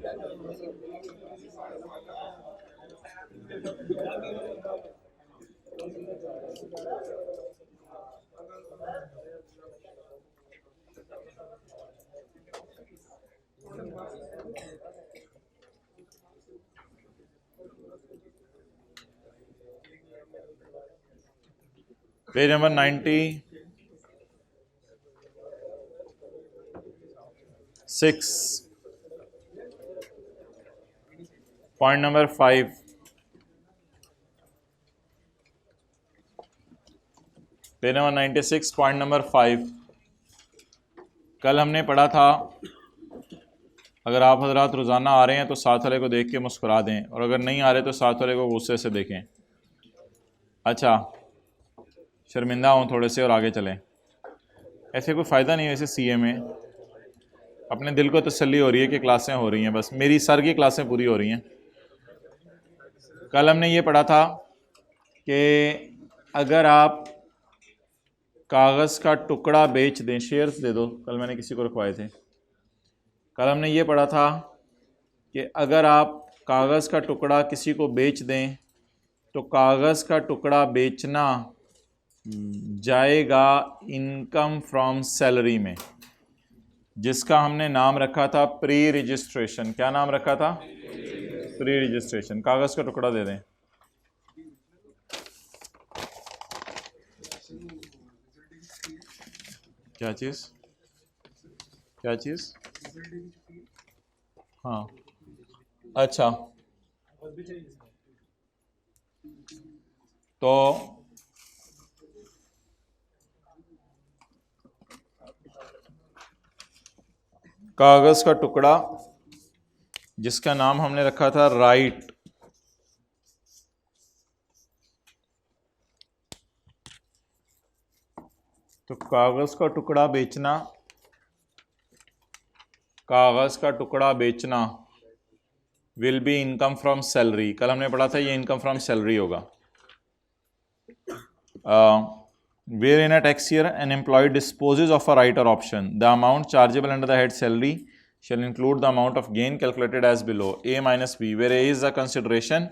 Page number 96, point number 5। Page number 96, point number 5। कल हमने पढ़ा था, अगर आप हजरात रोज़ाना आ रहे हैं तो साथ वाले को देख के मुस्कुरा दें, और अगर नहीं आ रहे तो साथ वाले को गुस्से से देखें। अच्छा, शर्मिंदा हूँ थोड़े से और आगे चलें। ऐसे कोई फ़ायदा नहीं है वैसे सीए में, अपने दिल को तसल्ली हो रही है कि क्लासें हो रही हैं, बस मेरी सर की क्लासें पूरी हो रही हैं। कल हमने ये पढ़ा था कि अगर आप कागज़ का टुकड़ा बेच दें, शेयर्स दे दो, कल मैंने किसी को रखवाए थे। कल हमने ये पढ़ा था कि अगर आप कागज़ का टुकड़ा किसी को बेच दें तो कागज़ का टुकड़ा बेचना जाएगा इनकम फ्रॉम सैलरी में, जिसका हमने नाम रखा था प्री रजिस्ट्रेशन। क्या नाम रखा था? Pre registration. कागज़ का टुकड़ा दे दें। क्या चीज़? क्या चीज़? हाँ, अच्छा, तो कागज़ का टुकड़ा जिसका नाम हमने रखा था राइट, तो कागज़ का टुकड़ा बेचना, कागज़ का टुकड़ा बेचना will be income from salary. कल हमने पढ़ा था ये इनकम फ्रॉम सैलरी होगा। Where in a tax year an employee disposes of a right और option, the amount chargeable under the head salary shall include the amount of gain calculated as below, a minus b, where a is the consideration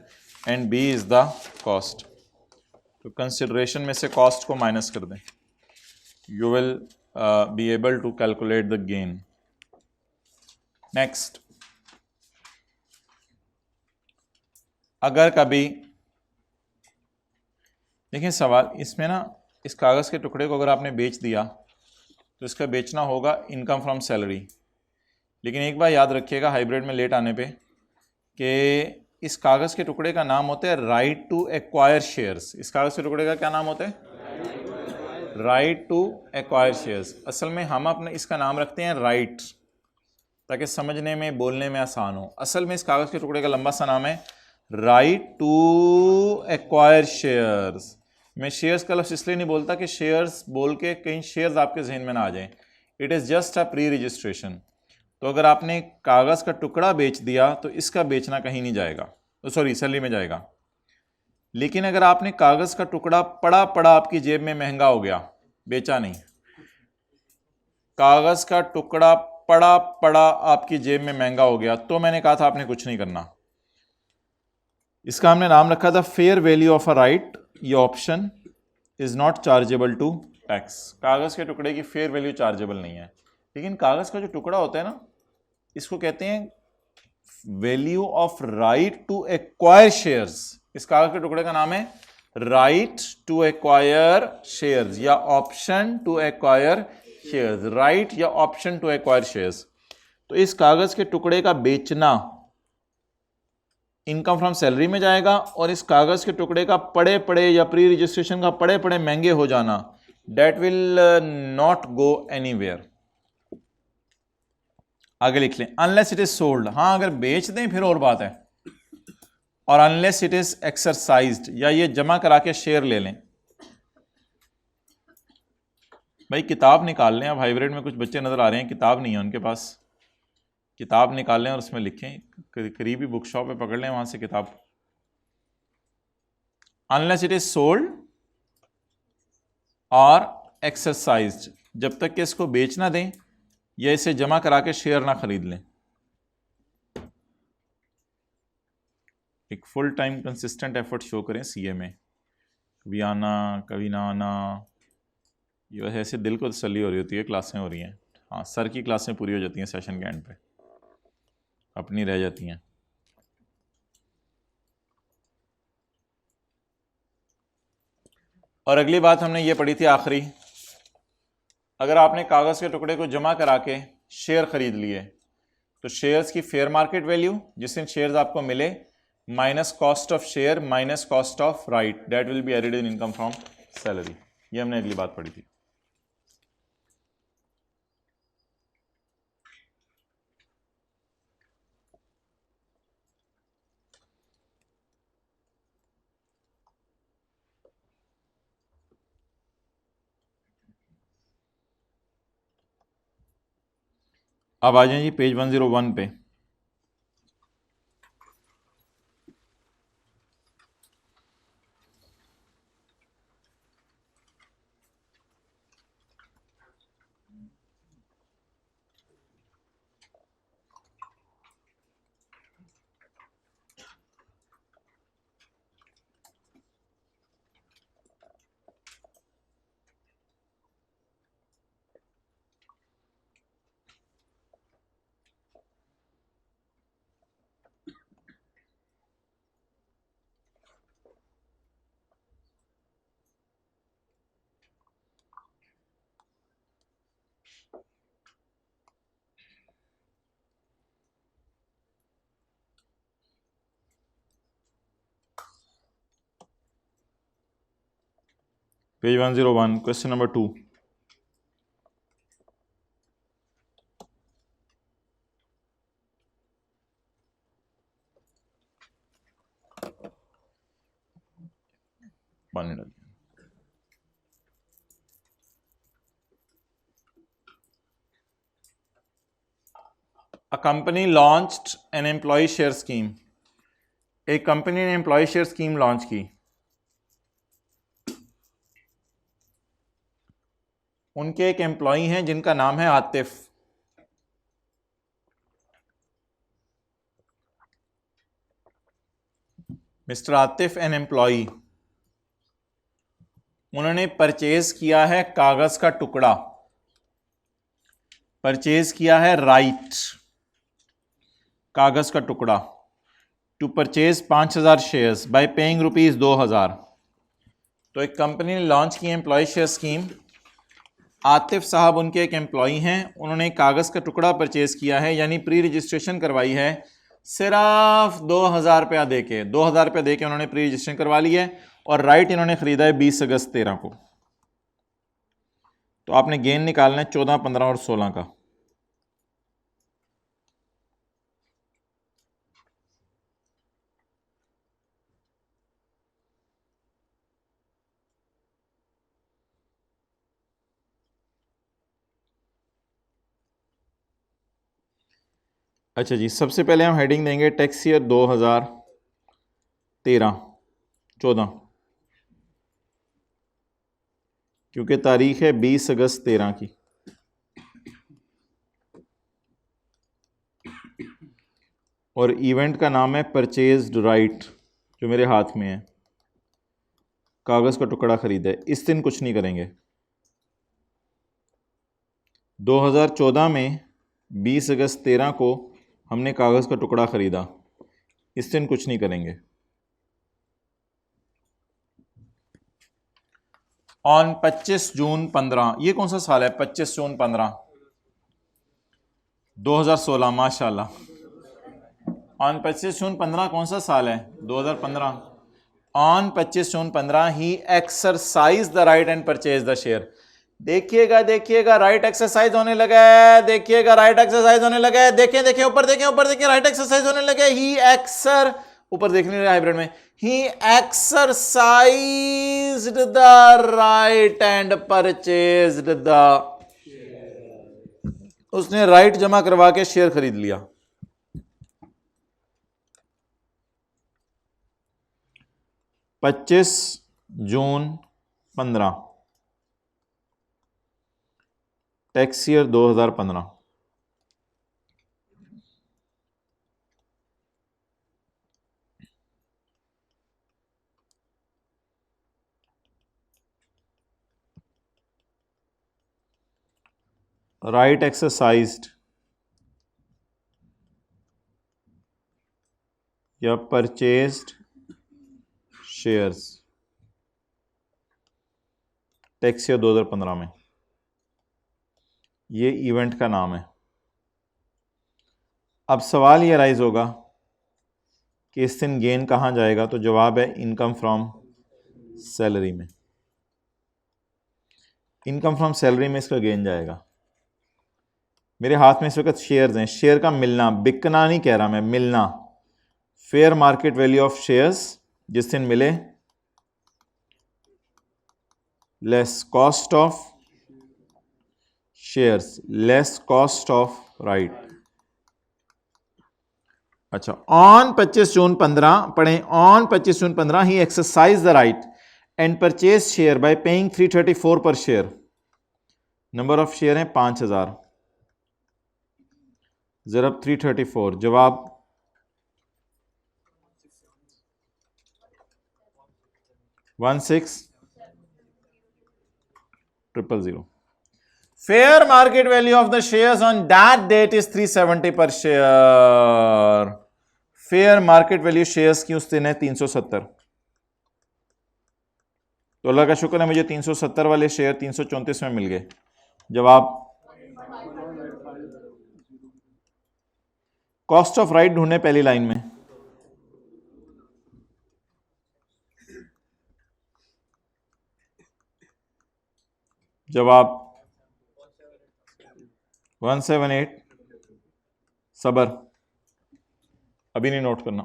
and b is the cost. तो consideration में से cost को minus कर दें, you will be able to calculate the gain. Next, अगर कभी देखिए सवाल इसमें ना, इस कागज़ के टुकड़े को अगर आपने बेच दिया तो इसका बेचना होगा इनकम फ्रॉम सैलरी। लेकिन एक बार याद रखिएगा हाइब्रिड में लेट आने पे कि इस कागज़ के टुकड़े का नाम होता है राइट टू एक्वायर शेयर्स। इस कागज़ के टुकड़े का क्या नाम होता है? Right to acquire shares. असल में हम अपने इसका नाम रखते हैं राइट, ताकि समझने में बोलने में आसान हो। असल में इस कागज़ के टुकड़े का लंबा सा नाम है राइट टू एक्वायर शेयर्स। मैं शेयर्स का लफ्ज़ इसलिए नहीं बोलता कि शेयर्स बोल के कहीं शेयर्स आपके जहन में ना आ जाएं। It is just a pre registration. तो अगर आपने कागज़ का टुकड़ा बेच दिया तो इसका बेचना कहीं नहीं जाएगा, सॉरी सैलरी में जाएगा। लेकिन अगर आपने कागज़ का टुकड़ा पड़ा पड़ा आपकी जेब में महंगा हो गया, बेचा नहीं, कागज़ का टुकड़ा पड़ा पड़ा आपकी जेब में महंगा हो गया, तो मैंने कहा था आपने कुछ नहीं करना। इसका हमने नाम रखा था fair value of a right. ये option is not chargeable to tax. कागज़ के टुकड़े की फेयर वैल्यू चार्जेबल नहीं है। लेकिन कागज़ का जो टुकड़ा होता है ना, इसको कहते हैं value of right to acquire shares. इस कागज के टुकड़े का नाम है राइट टू एक्वायर शेयर्स या option to acquire shares. Right या ऑप्शन टू एक्वायर शेयर्स। तो इस कागज के टुकड़े का बेचना इनकम फ्रॉम सैलरी में जाएगा, और इस कागज के टुकड़े का पड़े पड़े या प्री रजिस्ट्रेशन का पड़े पड़े महंगे हो जाना, date will not go anywhere. आगे लिख लें, अनलेस इट इज सोल्ड। हाँ, अगर बेच दें फिर और बात है, और अनलेस इट इज एक्सरसाइज्ड, या ये जमा करा के शेयर ले लें। भाई किताब निकाल लें। अब हाइब्रिड में कुछ बच्चे नजर आ रहे हैं किताब नहीं है उनके पास, किताब निकाल लें और उसमें लिखें, करीबी बुक शॉप पे पकड़ लें वहां से किताब। अनलेस इट इज सोल्ड और एक्सरसाइज्ड, जब तक कि इसको बेच ना दें या इसे जमा करा के शेयर ना खरीद लें। एक full time consistent effort show करें सीए में, कभी आना कभी ना आना, ये वैसे ऐसे दिल को तसल्ली हो रही होती है, क्लासें हो रही हैं। हाँ, सर की क्लासें पूरी हो जाती हैं सेशन के एंड पे, अपनी रह जाती हैं। और अगली बात हमने ये पढ़ी थी आखिरी, अगर आपने कागज़ के टुकड़े को जमा करा के शेयर खरीद लिए तो शेयर्स की फेयर मार्केट वैल्यू जिस दिन शेयर्स आपको मिले minus cost of share minus cost of right, that will be added in income from salary. ये हमने अगली बात पढ़ी थी। अब आ जाए जी पेज 101 पे। Page 101 question number 2। पानी डाल। A company launched an employee share scheme। एक कंपनी ने एम्प्लॉय शेयर स्कीम लॉन्च की। उनके एक एम्प्लॉई हैं जिनका नाम है Atif. Mister Atif an employee, उन्होंने परचेज किया है कागज का टुकड़ा, परचेज किया है राइट, कागज का टुकड़ा, to purchase 5000 shares by paying ₹2000। तो एक कंपनी ने लॉन्च की एम्प्लॉय शेयर स्कीम, आतिफ साहब उनके एक एम्प्लॉई हैं, उन्होंने कागज का टुकड़ा परचेज किया है यानी प्री रजिस्ट्रेशन करवाई है सिर्फ 2000 दे के, 2000 दे के उन्होंने प्री रजिस्ट्रेशन करवा ली है और राइट इन्होंने खरीदा है 20 अगस्त 13 को। तो आपने गेन निकालना है 14, 15 और 16 का। अच्छा जी, सबसे पहले हम हेडिंग देंगे टैक्स ईयर 2013-14, क्योंकि तारीख है 20 अगस्त 13 की। और इवेंट का नाम है परचेज्ड राइट, जो मेरे हाथ में है, कागज़ का टुकड़ा खरीदा है। इस दिन कुछ नहीं करेंगे। 2014 में 20 अगस्त 13 को हमने कागज़ का टुकड़ा ख़रीदा, इस दिन कुछ नहीं करेंगे। ऑन 25 जून 15, ये कौन सा साल है? 25 जून 15 2016, माशाल्लाह। ऑन 25 जून 15 कौन सा साल है? 2015। On 25 June 15 he exercise the right and purchase the share. देखिएगा देखिएगा, राइट एक्सरसाइज होने लगा है, देखिएगा राइट एक्सरसाइज होने लगा है, देखें देखें ऊपर देखें, ऊपर देखें, राइट एक्सरसाइज होने लगे। ही एक्सर, ऊपर देखने रहे हाइब्रिड में, he exercised the right and purchased the, उसने राइट जमा करवा के शेयर खरीद लिया। पच्चीस June 15 tax year 2015। Right exercised या परचेज्ड शेयर्स टैक्स ईयर 2015 में, ये इवेंट का नाम है। अब सवाल ये राइज होगा कि इस दिन गेन कहाँ जाएगा, तो जवाब है इनकम फ्रॉम सैलरी में। इनकम फ्रॉम सैलरी में इसका गेन जाएगा। मेरे हाथ में इस वक्त शेयर्स हैं, शेयर का मिलना, बिकना नहीं कह रहा मैं, मिलना, fair market value of shares जिस दिन मिले, less cost of shares, less cost of right. अच्छा, ऑन 25 जून 15 पढ़ें, on 25 June 15 he exercise the right and purchase share bye paying 334 पर शेयर। नंबर ऑफ शेयर हैं 5000, ज़रब 334, जवाब 16,000,000। Fair market value of the shares on that date is 370 per share. Fair market value shares की उस दिन है 370। तो अल्लाह का शुक्र है मुझे 370 वाले शेयर 334 में मिल गए। जवाब कॉस्ट ऑफ राइट ढूंढने पहली लाइन में। जवाब 178। सबर, अभी नहीं नोट करना।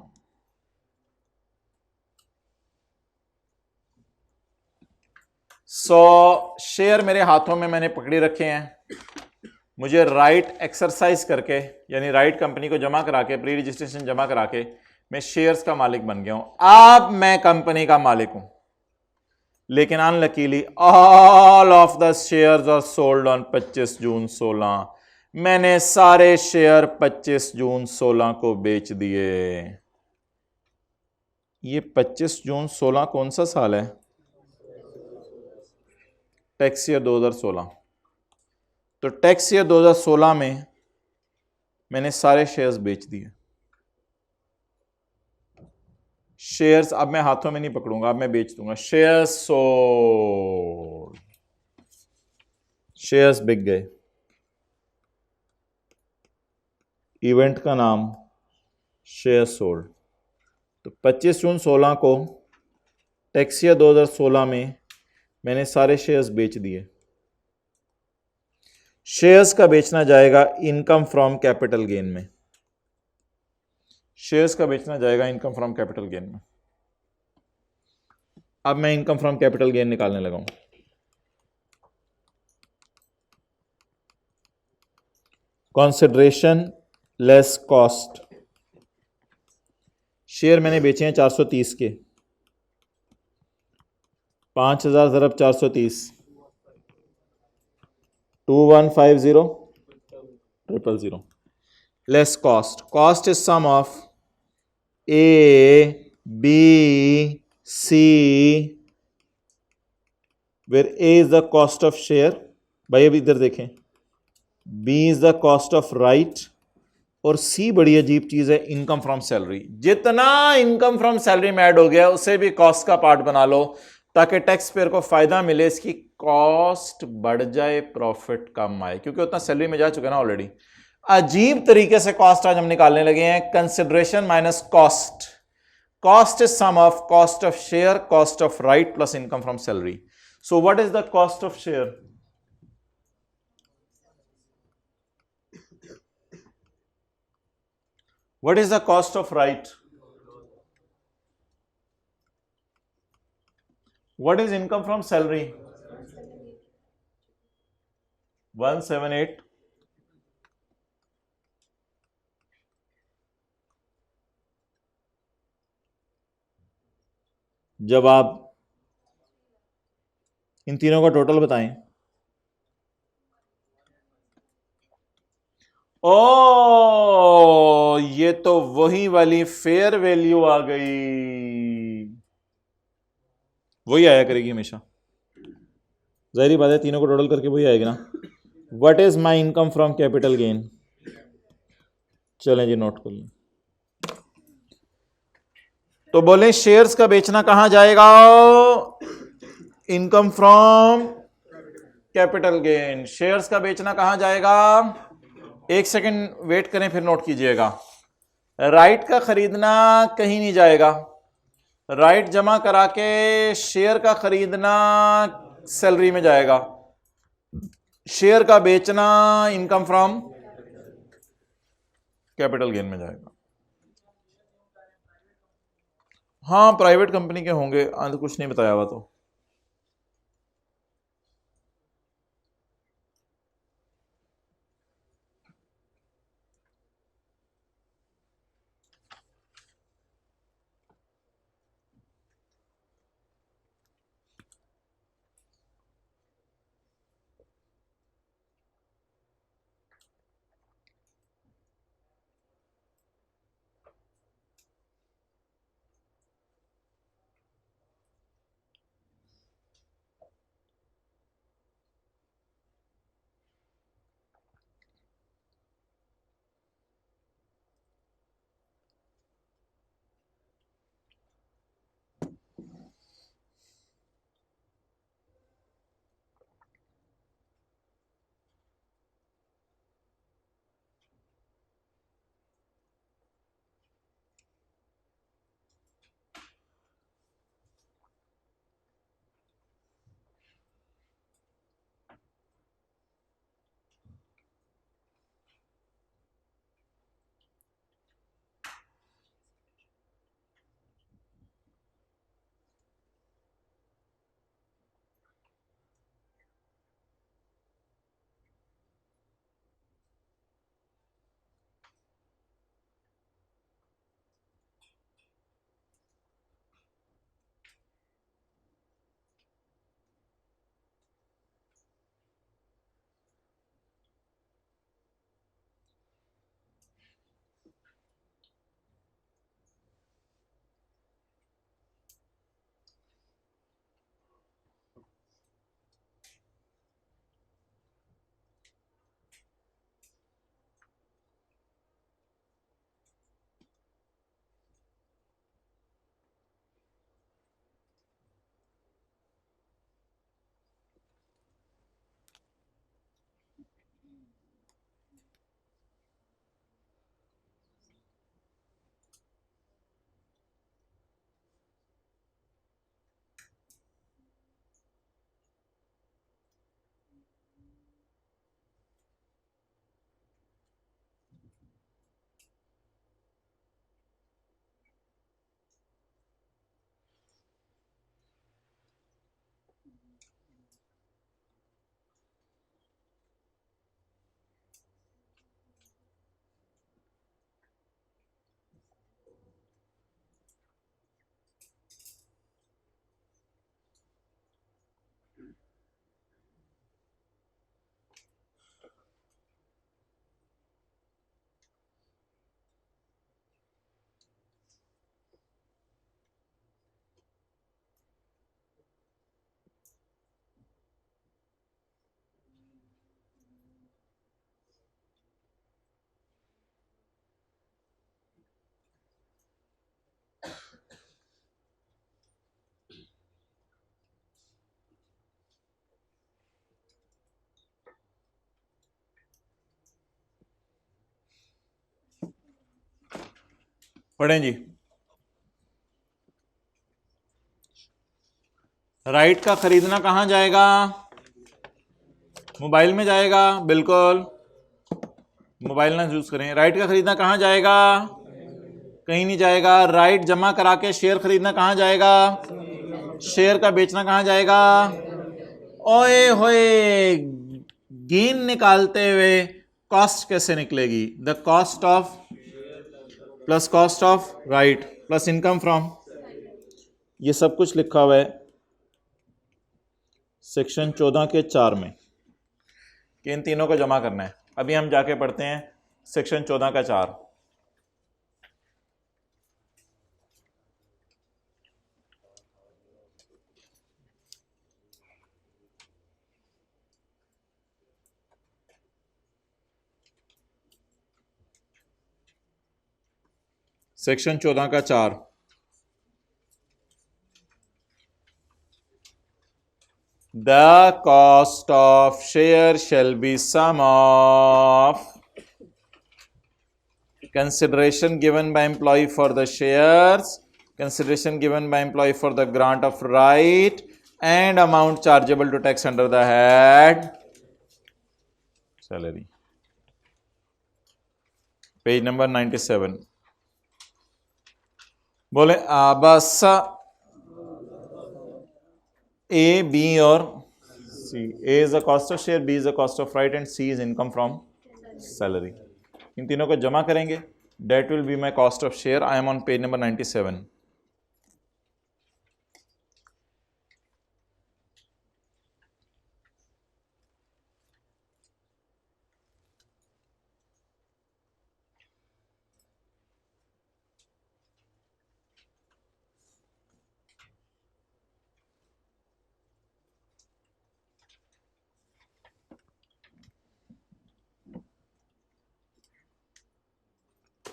शेयर मेरे हाथों में मैंने पकड़ी रखे हैं। मुझे राइट एक्सरसाइज करके, यानी राइट कंपनी को जमा करा के, प्री रजिस्ट्रेशन जमा करा के मैं शेयर्स का मालिक बन गया हूं। अब मैं कंपनी का मालिक हूं, लेकिन unluckily all of the shares are sold on 25 June 16। मैंने सारे शेयर 25 जून 16 को बेच दिए। ये 25 जून 16 कौन सा साल है? Tax year 2016। तो टैक्स ईयर 2016 में मैंने सारे शेयर्स बेच दिए। शेयर्स अब मैं हाथों में नहीं पकड़ूंगा, अब मैं बेच दूंगा। शेयर्स सोल्ड, शेयर्स बिक गए। इवेंट का नाम शेयर सोल्ड। तो 25 जून 16 को टैक्स ईयर 2016 में मैंने सारे शेयर्स बेच दिए। शेयर्स का बेचना जाएगा इनकम फ्रॉम कैपिटल गेन में। शेयर्स का बेचना जाएगा इनकम फ्रॉम कैपिटल गेन में। अब मैं इनकम फ्रॉम कैपिटल गेन निकालने लगा हूं। Consideration less cost. शेयर मैंने बेचे हैं 430 के, 5000 ज़रब 430, 2150,000,000। Less cost, cost is sum of A B C, where A is the cost of share. भाई अभी इधर देखें, B is the cost of right, और सी बड़ी अजीब चीज है, इनकम फ्रॉम सैलरी। जितना इनकम फ्रॉम सैलरी में ऐड हो गया उसे भी कॉस्ट का पार्ट बना लो, ताकि टैक्स पेयर को फायदा मिले, इसकी कॉस्ट बढ़ जाए, प्रॉफिट कम आए, क्योंकि उतना सैलरी में जा चुका ना ऑलरेडी। अजीब तरीके से कॉस्ट आज हम निकालने लगे हैं। Consideration minus cost. Cost is sum of cost of share, cost of right plus income from salary. So what is the cost of share? What is the cost of right? What is income from salary? 178। जब आप इन तीनों का total बताएं, ओ ये तो वही वाली fair value आ गई, वही आया करेगी हमेशा। जाहिर बात है तीनों को टोटल करके वही आएगी ना। What is my income from capital gain. चलें जी नोट कर लें। तो बोले शेयर्स का बेचना कहां जाएगा, income from capital gain. Shares का बेचना कहां जाएगा, एक सेकंड वेट करें फिर नोट कीजिएगा। राइट का खरीदना कहीं नहीं जाएगा, राइट जमा करा के शेयर का खरीदना सैलरी में जाएगा, शेयर का बेचना इनकम फ्रॉम कैपिटल गेन में जाएगा। हाँ प्राइवेट कंपनी के होंगे, आज कुछ नहीं बताया हुआ तो। पढ़ें जी। राइट का खरीदना कहां जाएगा, मोबाइल में जाएगा, बिल्कुल मोबाइल ना यूज करें। राइट का खरीदना कहां जाएगा, कहीं नहीं जाएगा। राइट जमा करा के शेयर खरीदना कहां जाएगा, शेयर का बेचना कहां जाएगा। ओए होए, गेन निकालते हुए कॉस्ट कैसे निकलेगी, the cost of plus cost of right plus income from, ये सब कुछ लिखा हुआ है सेक्शन 14 के 4 में कि इन तीनों को जमा करना है। अभी हम जाके पढ़ते हैं सेक्शन 14 का 4। सेक्शन 14 का 4, the cost of share shall be sum of consideration given by employee for the shares, consideration given by employee for the grant of right, and amount chargeable to tax under the head salary. Page number 97. बोले बस A B और C. A is the cost of share, B is the cost of right and C is income from salary. इन तीनों को जमा करेंगे. That will be my cost of share. I am on page number 97.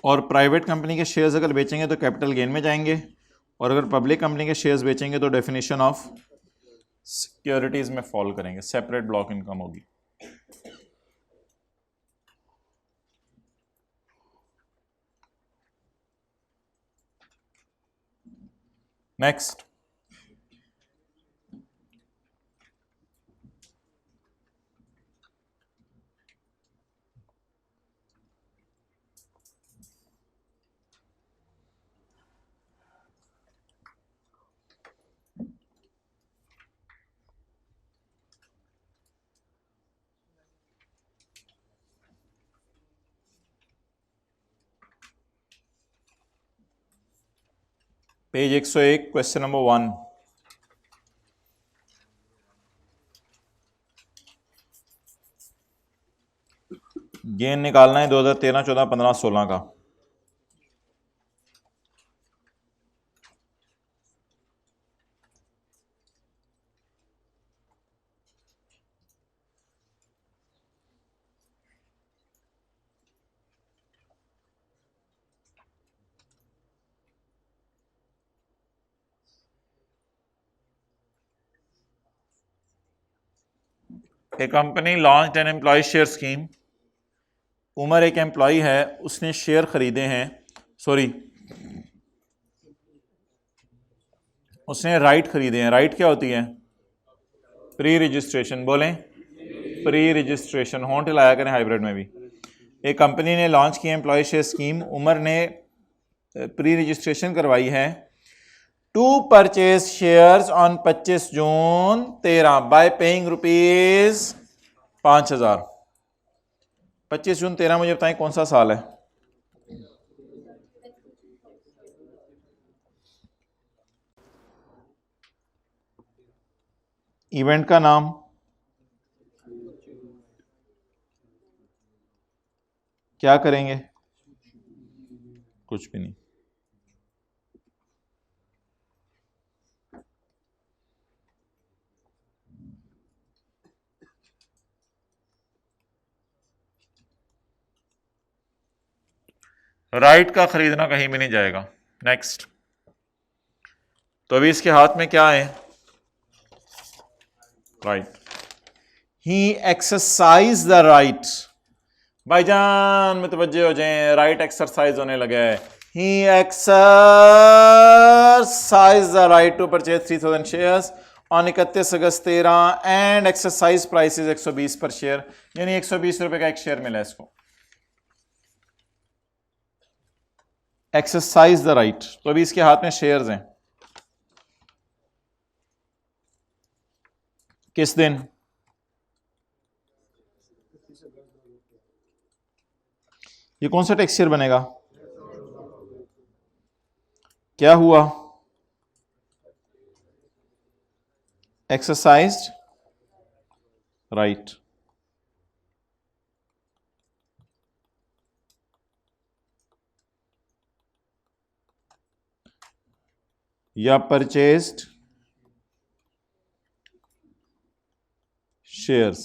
और private company के shares अगर बेचेंगे तो कैपिटल गेन में जाएंगे, और अगर पब्लिक कंपनी के शेयर्स बेचेंगे तो डेफिनेशन ऑफ सिक्योरिटीज में फॉल करेंगे, सेपरेट ब्लॉक इनकम होगी. Next, page 101, question number 1. Gain निकालना है 2013, 14, 15, 16 का. A company launch an employee share scheme. Umar एक एम्प्लॉय है, उसने शेयर खरीदे हैं, उसने राइट खरीदे हैं. राइट क्या होती है? Pre registration. बोलें, प्री रजिस्ट्रेशन. होंठ लाया करें हाइब्रिड में भी. एक कंपनी ने लॉन्च की एम्प्लॉय शेयर स्कीम. उमर ने प्री रजिस्ट्रेशन करवाई है to purchase shares on 25 June 13 by paying ₹5000. 25 June 13 मुझे बताएं कौन सा साल है? इवेंट का नाम? क्या करेंगे? कुछ भी नहीं. राइट का खरीदना कहीं भी नहीं जाएगा. नेक्स्ट. तो अभी इसके हाथ में क्या है? Right. He exercise the right. भाईजान में तवज्जो हो जाए, राइट एक्सरसाइज होने लगा है. ही exercise the right to purchase 3000 shares on 31 August 13 and exercise price is 120 per share. यानी 120 रुपए का एक शेयर मिला इसको. Exercise the right. तो अभी इसके हाथ में शेयर्स हैं. किस दिन? ये कौन सा टैक्स शेयर बनेगा? क्या हुआ? Exercised right. या परचेज्ड शेयर्स.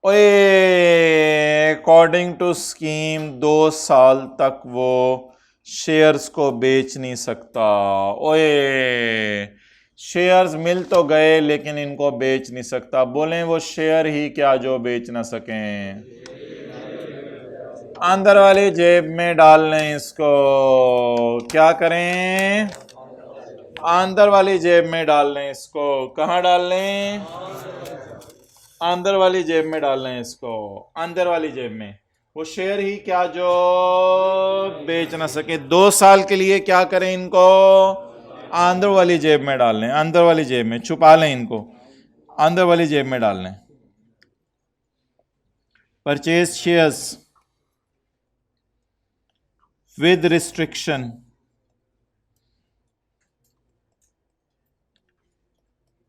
ओए अकॉर्डिंग टू स्कीम 2 साल तक वो शेयर्स को बेच नहीं सकता। ओए, शेयर्स मिल तो गए लेकिन इनको बेच नहीं सकता। बोलें वो शेयर ही क्या जो बेच ना सकें। अंदर वाली जेब में डाल लें इसको। क्या करें? अंदर वाली जेब में डाल लें इसको। कहाँ डाल लें? अंदर वाली जेब में डाल लें इसको। अंदर वाली जेब में। वो शेयर ही क्या जो बेच ना सके। 2 साल के लिए क्या करें इनको? अंदर वाली जेब में डाल लें। अंदर वाली जेब में छुपा लें इनको। अंदर वाली जेब में डाल लें। Purchase shares with restriction.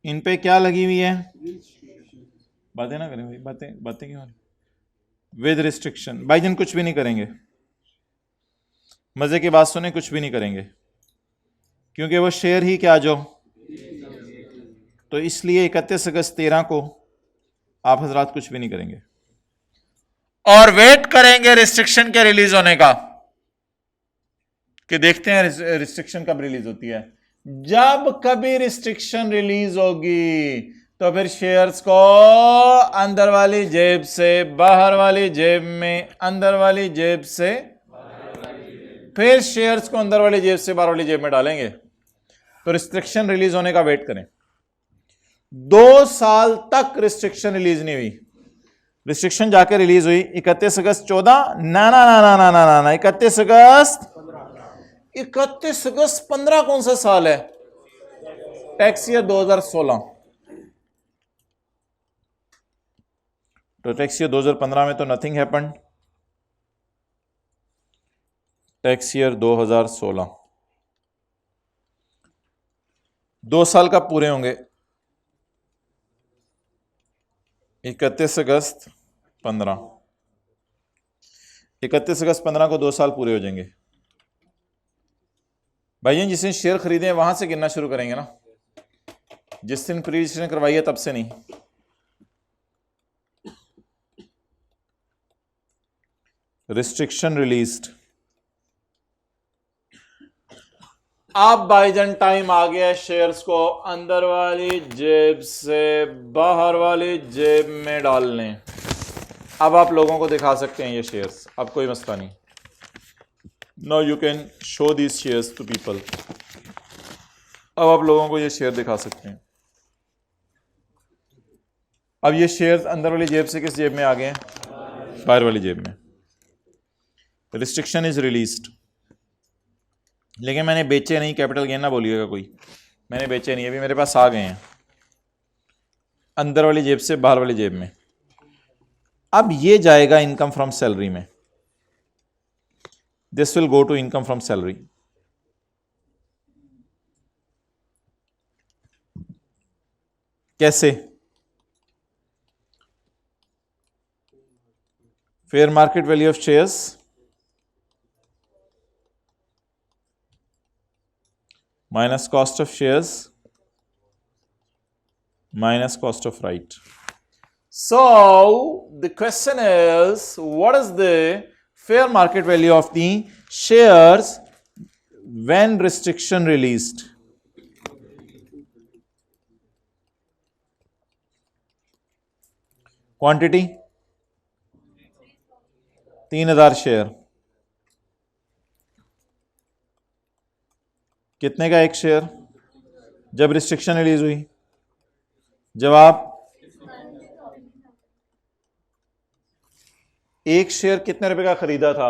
इन पे क्या लगी हुई है? बातें ना करें भाई, बातें बातें क्यों? With restriction. भाईजान कुछ भी नहीं करेंगे, मजे की बात सुने, कुछ भी नहीं करेंगे क्योंकि वो शेयर ही क्या जो। तो इसलिए 31 अगस्त 13 को आप हजरात कुछ भी नहीं करेंगे और वेट करेंगे रिस्ट्रिक्शन के रिलीज होने का कि देखते हैं रिस्ट्रिक्शन कब रिलीज होती है। जब कभी रिस्ट्रिक्शन रिलीज होगी तो फिर शेयर्स को अंदर वाली जेब से बाहर वाली जेब में, अंदर वाली जेब से फिर शेयर्स को अंदर वाली जेब से बाहर वाली जेब में डालेंगे। तो रिस्ट्रिक्शन रिलीज होने का वेट करें। 2 साल तक रिस्ट्रिक्शन रिलीज नहीं हुई। रिस्ट्रिक्शन जाके रिलीज हुई 31 अगस्त 14। ना ना ना ना ना ना ना ना 31 अगस्त 15 कौन सा साल है? Tax year 2016। तो टैक्स ईयर 2015 में तो नथिंग हैपेंड। टैक्स ईयर 2016 2 साल कब पूरे होंगे? 31 अगस्त 15। 31 अगस्त 15 को 2 साल पूरे हो जाएंगे। भाई जिस दिन शेयर खरीदे हैं वहां से गिनना शुरू करेंगे ना, जिस दिन प्री रजिस्ट्रेशन करवाई है तब से नहीं। Restriction released. अब भाईजान टाइम आ गया शेयर्स को अंदर वाली जेब से बाहर वाली जेब में डालने। अब आप लोगों को दिखा सकते हैं ये शेयर्स, अब कोई मसला नहीं। Now you can show these shares to people. अब आप लोगों को ये शेयर दिखा सकते हैं। अब ये शेयर्स अंदर वाली जेब से किस जेब में आ गए हैं? बाहर वाली जेब में। Restriction is released. लेकिन मैंने बेचे नहीं, कैपिटल गेन ना बोलिएगा कोई। मैंने बेचे नहीं, अभी मेरे पास आ गए हैं अंदर वाली जेब से बाहर वाली जेब में। अब ये जाएगा इनकम फ्रॉम सैलरी में। This will go to income from salary. कैसे? Fair market value of shares minus cost of shares minus cost of right. So the question is, what is the fair market value of the shares when restriction released? Quantity 3000 share. कितने का एक share जब restriction release हुई? जवाब, एक share कितने रुपए का खरीदा था?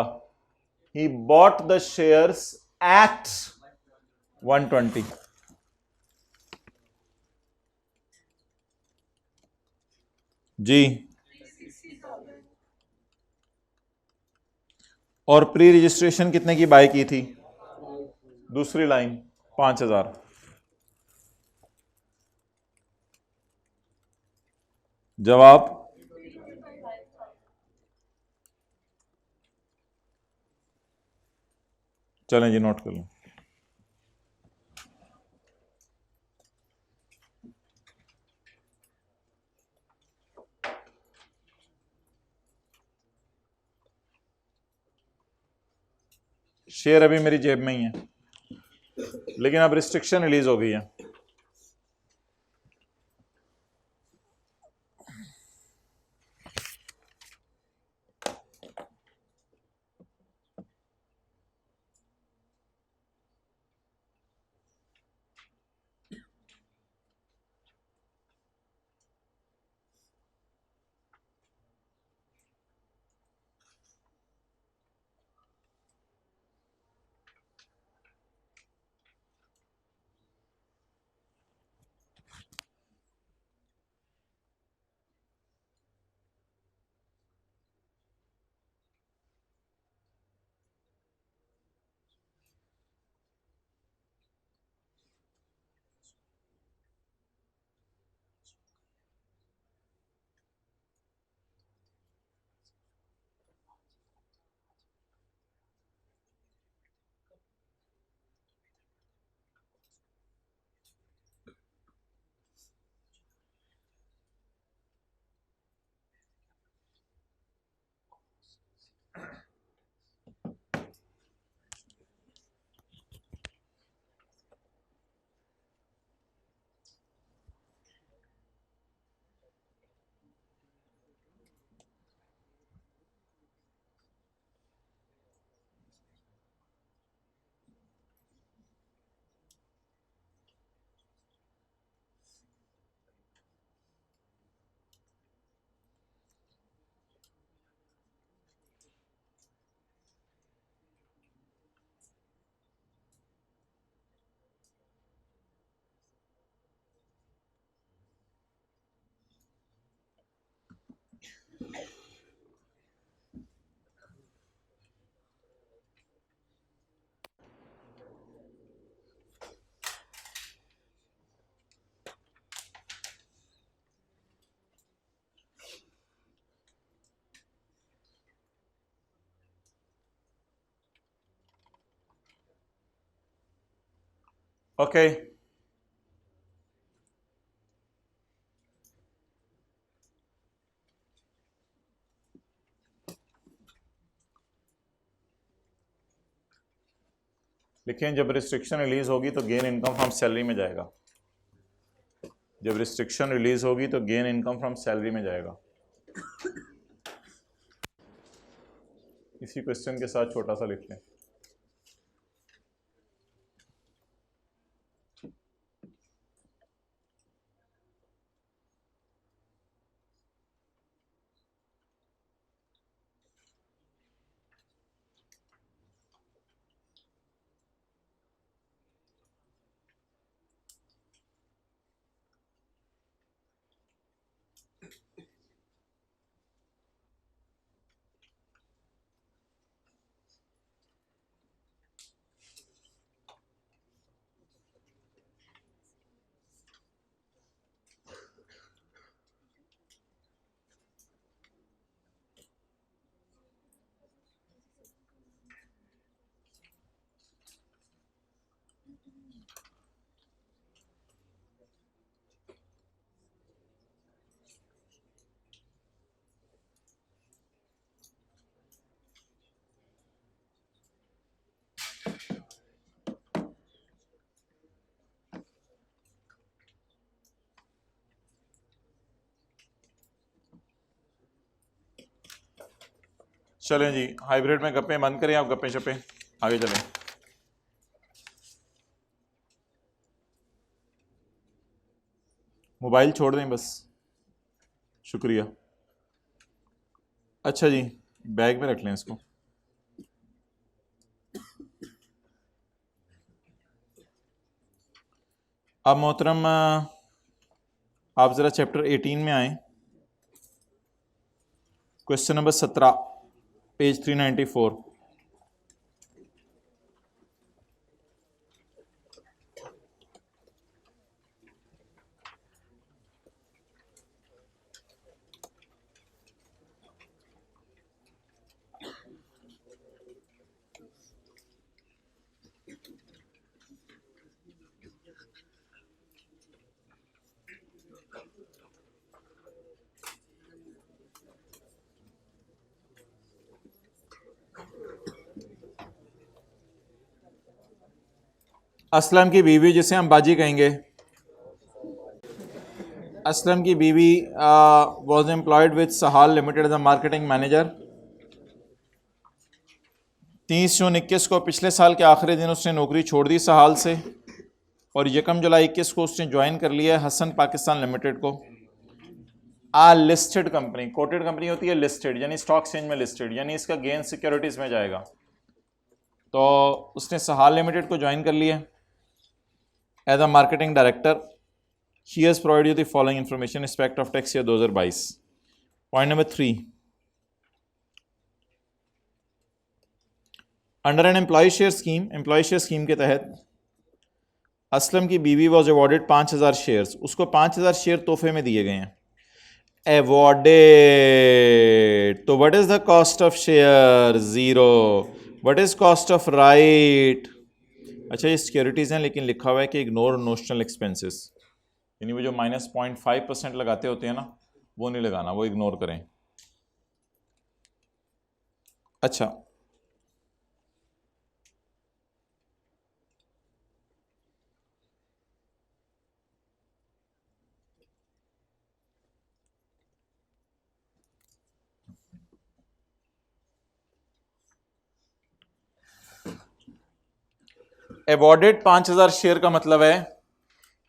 He bought the shares at 120। जी। और प्री रजिस्ट्रेशन कितने की बाय की थी? दूसरी लाइन 5000। जवाब, चलें जी नोट कर लें। शेयर अभी मेरी जेब में ही है, लेकिन अब रिस्ट्रिक्शन रिलीज हो गई है। ओके लेकिन जब रिस्ट्रिक्शन रिलीज होगी तो गेन इनकम फ्रॉम सैलरी में जाएगा। जब रिस्ट्रिक्शन रिलीज होगी तो गेन इनकम फ्रॉम सैलरी में जाएगा। इसी क्वेश्चन के साथ छोटा सा लिख लें। चलें जी, हाइब्रिड में गप्पे बंद करें, आप गप्पे शप्पे आगे चलें। मोबाइल छोड़ दें बस, शुक्रिया। अच्छा जी, बैग में रख लें इसको। अब मोहतरम आप ज़रा चैप्टर 18 में आए, क्वेश्चन नंबर 17, पेज 394। असलम की बीवी, जिसे हम बाजी कहेंगे, असलम की बीवी was employed with Sahal limited as a marketing manager. 30 June 21 को पिछले साल के आखिरी दिन उसने नौकरी छोड़ दी सहाल से और 1 जुलाई 21 को उसने ज्वाइन कर लिया है हसन पाकिस्तान लिमिटेड को। आ लिस्टेड कंपनी, कोटेड कंपनी होती है लिस्टेड, यानी स्टॉक एक्सचेंज में लिस्टेड, यानी इसका गेन सिक्योरिटीज में जाएगा। तो उसने सहाल लिमिटेड को ज्वाइन कर लिया as a marketing director. He has provide you the following information respect of tax year 2022। Point number 3, under an employee share scheme, employee share scheme के तहत असलम की बीवी वॉज अवॉर्डेड 5000 शेयर्स, उसको 5000 शेयर तोहफे में दिए गए हैं। अवॉर्डेड, तो what is the cost of share? 0। What is cost of right? अच्छा ये सिक्योरिटीज हैं, लेकिन लिखा हुआ है कि इग्नोर नोशनल एक्सपेंसेस, यानी वो जो -0.5% लगाते होते हैं ना, वो नहीं लगाना, वो इग्नोर करें। अच्छा, अवॉर्डेड 5000 शेयर का मतलब है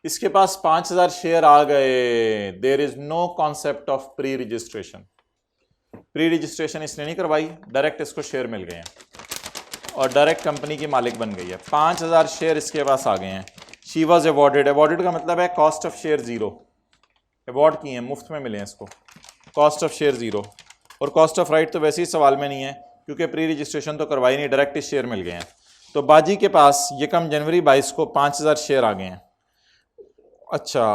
इसके पास 5000 शेयर आ गए। There is no concept of pre registration. Pre registration इसने नहीं करवाई, डायरेक्ट इसको शेयर मिल गए हैं और डायरेक्ट कंपनी की मालिक बन गई है। 5000 शेयर इसके पास आ गए हैं। शी वॉज अवॉर्डेड, अवॉर्डेड का मतलब है कॉस्ट ऑफ शेयर 0, अवॉर्ड किए हैं, मुफ्त में मिले हैं इसको। कॉस्ट ऑफ शेयर 0 और कॉस्ट ऑफ राइट तो वैसे ही सवाल में नहीं है क्योंकि प्री रजिस्ट्रेशन तो करवाई नहीं, डायरेक्ट शेयर मिल गए हैं। तो बाजी के पास 1 जनवरी 22 को 5000 शेयर आ गए हैं। अच्छा,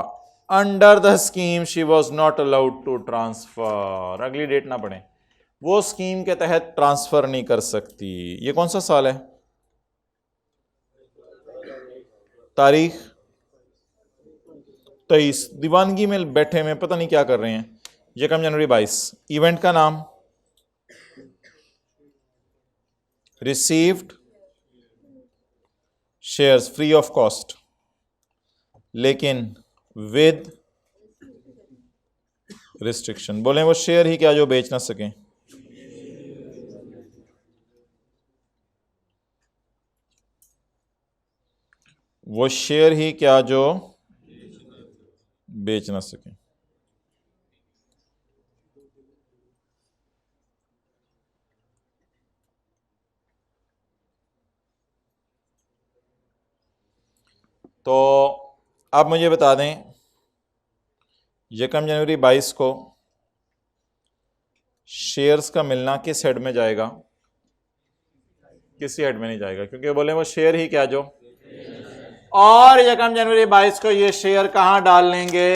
under the scheme she was not allowed to transfer, अगली डेट ना पढ़े, वो स्कीम के तहत ट्रांसफर नहीं कर सकती। ये कौन सा साल है? तारीख 23। दीवानगी में बैठे में पता नहीं क्या कर रहे हैं। 1 जनवरी 22। इवेंट का नाम received shares free of cost, लेकिन विद रिस्ट्रिक्शन। बोले वो शेयर ही क्या जो बेच ना सकें। वो शेयर ही क्या जो बेच ना सकें। तो आप मुझे बता दें 1 जनवरी 22 को शेयर्स का मिलना किस हेड में जाएगा? किसी हेड में नहीं जाएगा क्योंकि बोले वो शेयर ही क्या जो। और 1 जनवरी 22 को ये शेयर कहां डाल लेंगे?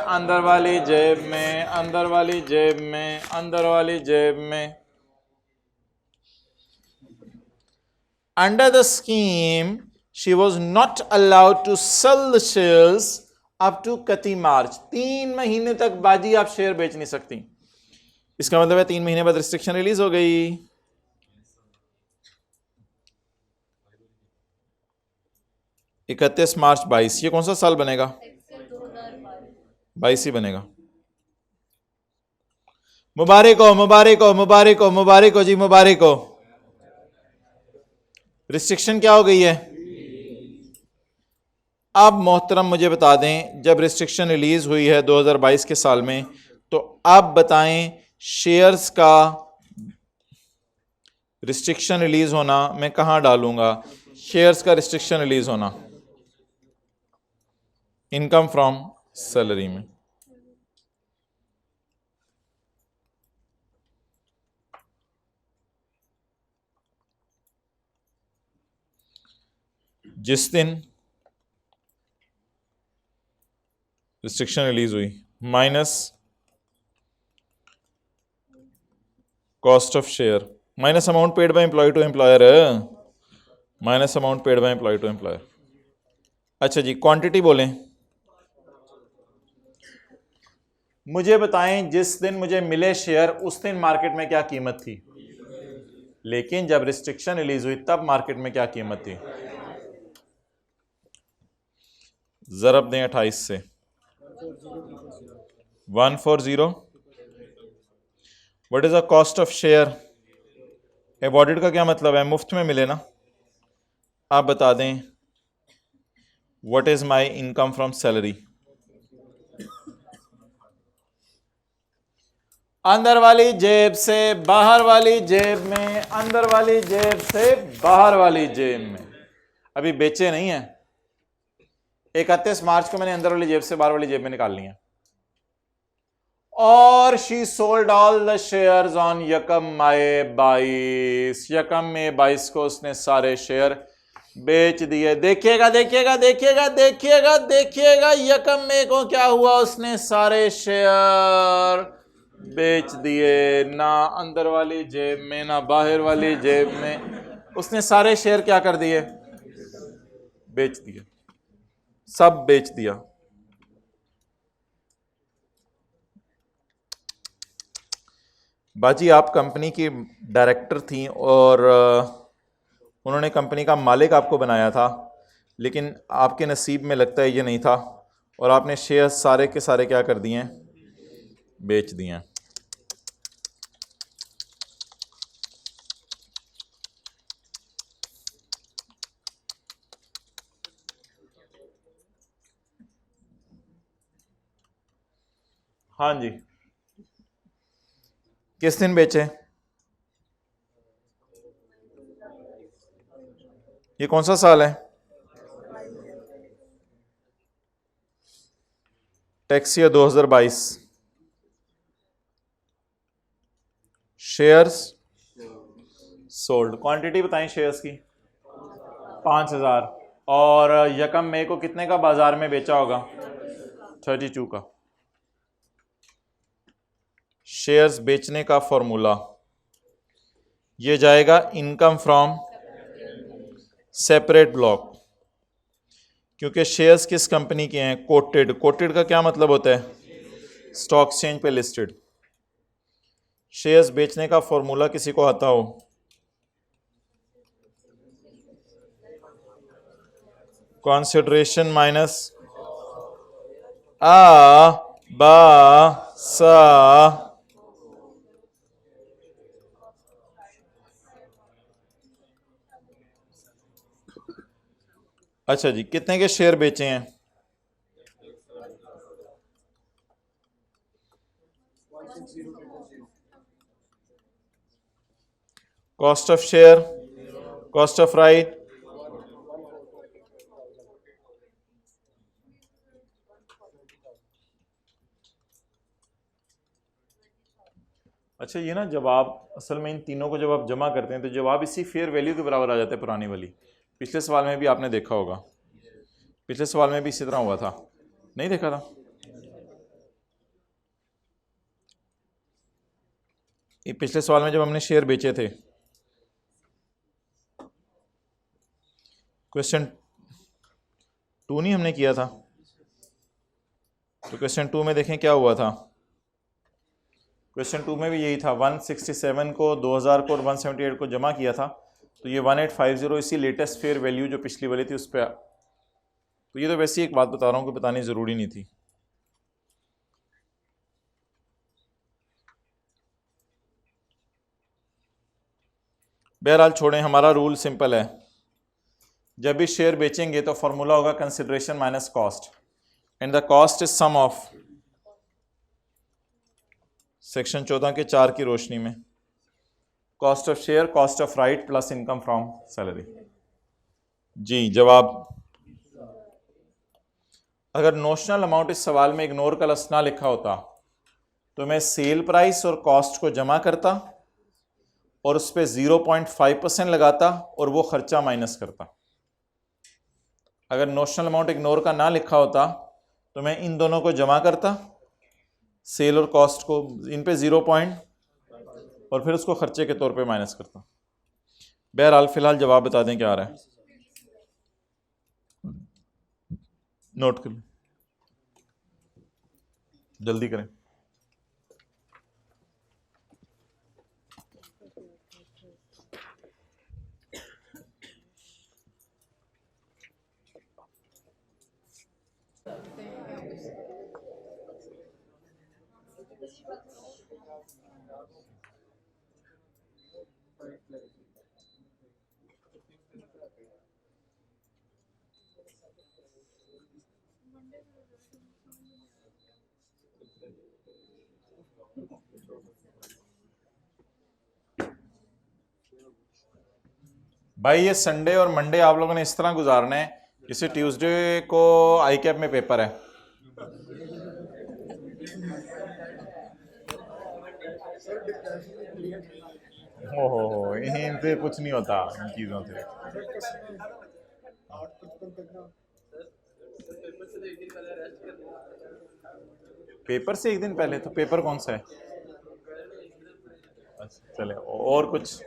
अंदर वाली जेब में, अंदर वाली जेब में, अंदर वाली जेब में। Under the scheme she was not allowed to sell the shares up to 31 मार्च। 3 महीने तक बाजी आप शेयर बेच नहीं सकती। इसका मतलब है 3 महीने बाद रिस्ट्रिक्शन रिलीज हो गई। 31 मार्च 22, ये कौन सा साल बनेगा? 22 ही बनेगा। मुबारक हो, मुबारक हो, मुबारक हो, मुबारक हो जी, मुबारक हो। रिस्ट्रिक्शन क्या हो गई है? अब मोहतरम मुझे बता दें, जब रिस्ट्रिक्शन रिलीज हुई है 2022 के साल में, तो अब बताएं शेयर्स का रिस्ट्रिक्शन रिलीज होना मैं कहां डालूंगा? शेयर्स का रिस्ट्रिक्शन रिलीज होना इनकम फ्रॉम सैलरी में। जिस दिन रिस्ट्रिक्शन रिलीज हुई minus cost of share minus amount paid by employee to employer, minus amount paid by employee to employer. अच्छा जी, क्वांटिटी बोलें। मुझे बताएं जिस दिन मुझे मिले शेयर उस दिन मार्केट में क्या कीमत थी, लेकिन जब रिस्ट्रिक्शन रिलीज हुई तब मार्केट में क्या कीमत थी? ज़रब दें 28 से 140। What is the cost of share? Awarded का क्या मतलब है? मुफ्त में मिले ना। आप बता दें what is my income from salary. अंदर वाली जेब से बाहर वाली जेब में, अंदर वाली जेब से बाहर वाली जेब में। अभी बेचे नहीं है, 31 मार्च को मैंने अंदर वाली जेब से बाहर वाली जेब में निकाल लिया। और she sold all the shares on यकम मई 22। यकम में 22 को उसने सारे शेयर बेच दिए। देखिएगा देखिएगा देखिएगा देखिएगा देखिएगा, यकम में को क्या हुआ, उसने सारे शेयर बेच दिए। ना अंदर वाली जेब में ना बाहर वाली जेब में, उसने सारे शेयर क्या कर दिए? बेच दिए, सब बेच दिया। बाजी आप कंपनी की डायरेक्टर थी और उन्होंने कंपनी का मालिक आपको बनाया था, लेकिन आपके नसीब में लगता है ये नहीं था और आपने शेयर सारे के सारे क्या कर दिए हैं? बेच दिए हैं। हाँ जी, किस दिन बेचे? ये कौन सा साल है? Tax year 2022। Shares sold, quantity बताएं शेयर्स की? 5000। और यकम मई को कितने का बाजार में बेचा होगा? 32 का। शेयर्स बेचने का फॉर्मूला ये जाएगा इनकम फ्रॉम सेपरेट ब्लॉक, क्योंकि शेयर्स किस कंपनी के हैं? कोटेड। कोटेड का क्या मतलब होता है? स्टॉक एक्सचेंज पे लिस्टेड। शेयर्स बेचने का फॉर्मूला किसी को आता हो? कंसिडरेशन माइनस आ बा सा। अच्छा जी, कितने के शेयर बेचे हैं? Cost of share, cost of right, अच्छा ये ना जब आप असल में इन तीनों को जब आप जमा करते हैं तो जवाब इसी फेयर वैल्यू के बराबर आ जाता है, पुरानी वाली। पिछले सवाल में भी आपने देखा होगा, पिछले सवाल में भी इसी तरह हुआ था, नहीं देखा था? ये पिछले सवाल में जब हमने शेयर बेचे थे, क्वेश्चन 2 नहीं हमने किया था, तो क्वेश्चन 2 में देखें क्या हुआ था। क्वेश्चन 2 में भी यही था, 167 को, 2000 को और 178 को जमा किया था, तो ये 1850 इसी लेटेस्ट फेयर वैल्यू जो पिछली वाली थी उस पर। तो ये तो वैसे ही एक बात बता रहा हूँ कि बतानी ज़रूरी नहीं थी। बहरहाल छोड़ें, हमारा रूल सिंपल है, जब भी शेयर बेचेंगे तो फॉर्मूला होगा consideration minus cost, and the cost is sum of section 14 के 4 की रोशनी में cost of share, cost of right plus income from salary. जी जवाब, अगर नोशनल अमाउंट इस सवाल में इग्नोर का लफ्ज़ ना लिखा होता तो मैं सेल प्राइस और कॉस्ट को जमा करता और उस पर 0.5% लगाता और वो खर्चा माइनस करता। अगर नोशनल अमाउंट इग्नोर का ना लिखा होता तो मैं इन दोनों को जमा करता, सेल और कॉस्ट को, इन पे 0 पॉइंट, और फिर उसको खर्चे के तौर पे माइनस करता। बहरहाल फिलहाल जवाब बता दें क्या आ रहा है, नोट कर लें, जल्दी करें। भाई ये संडे और मंडे आप लोगों ने इस तरह गुजारने हैं जैसे ट्यूसडे को आई कैप में पेपर है। ओहो, इनसे कुछ नहीं होता इन चीज़ों से। पेपर से एक दिन पहले? तो पेपर कौन सा है? अच्छा चले, और कुछ?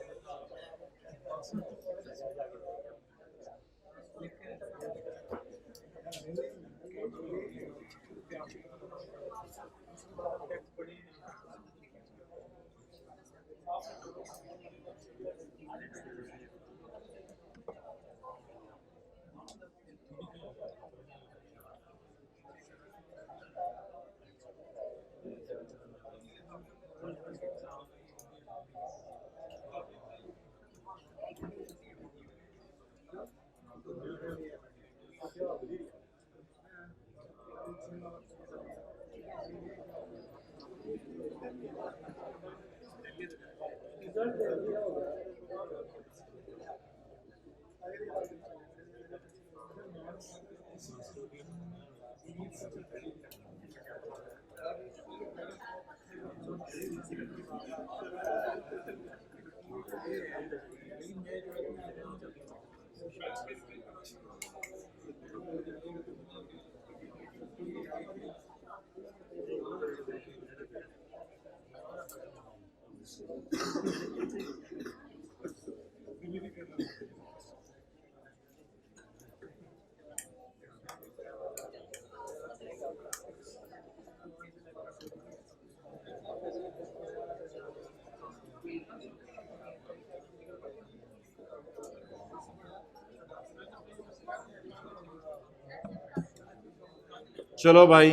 चलो भाई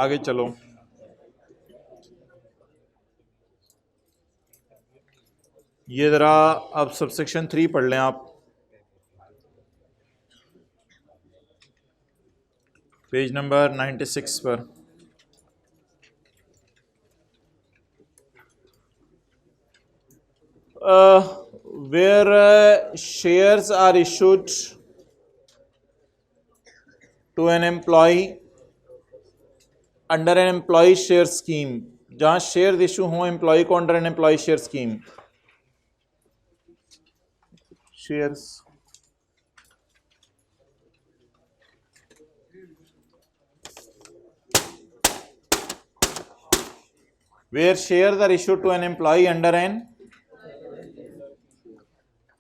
आगे चलो। ये ज़रा अब सबसेक्शन 3 पढ़ लें आप, पेज नंबर 96 पर। where shares are issued to an employee under an employee share scheme, जहां शेयर इशू हो एम्प्लॉय को under an employee share scheme. Shares where shares are issued to an employee under an,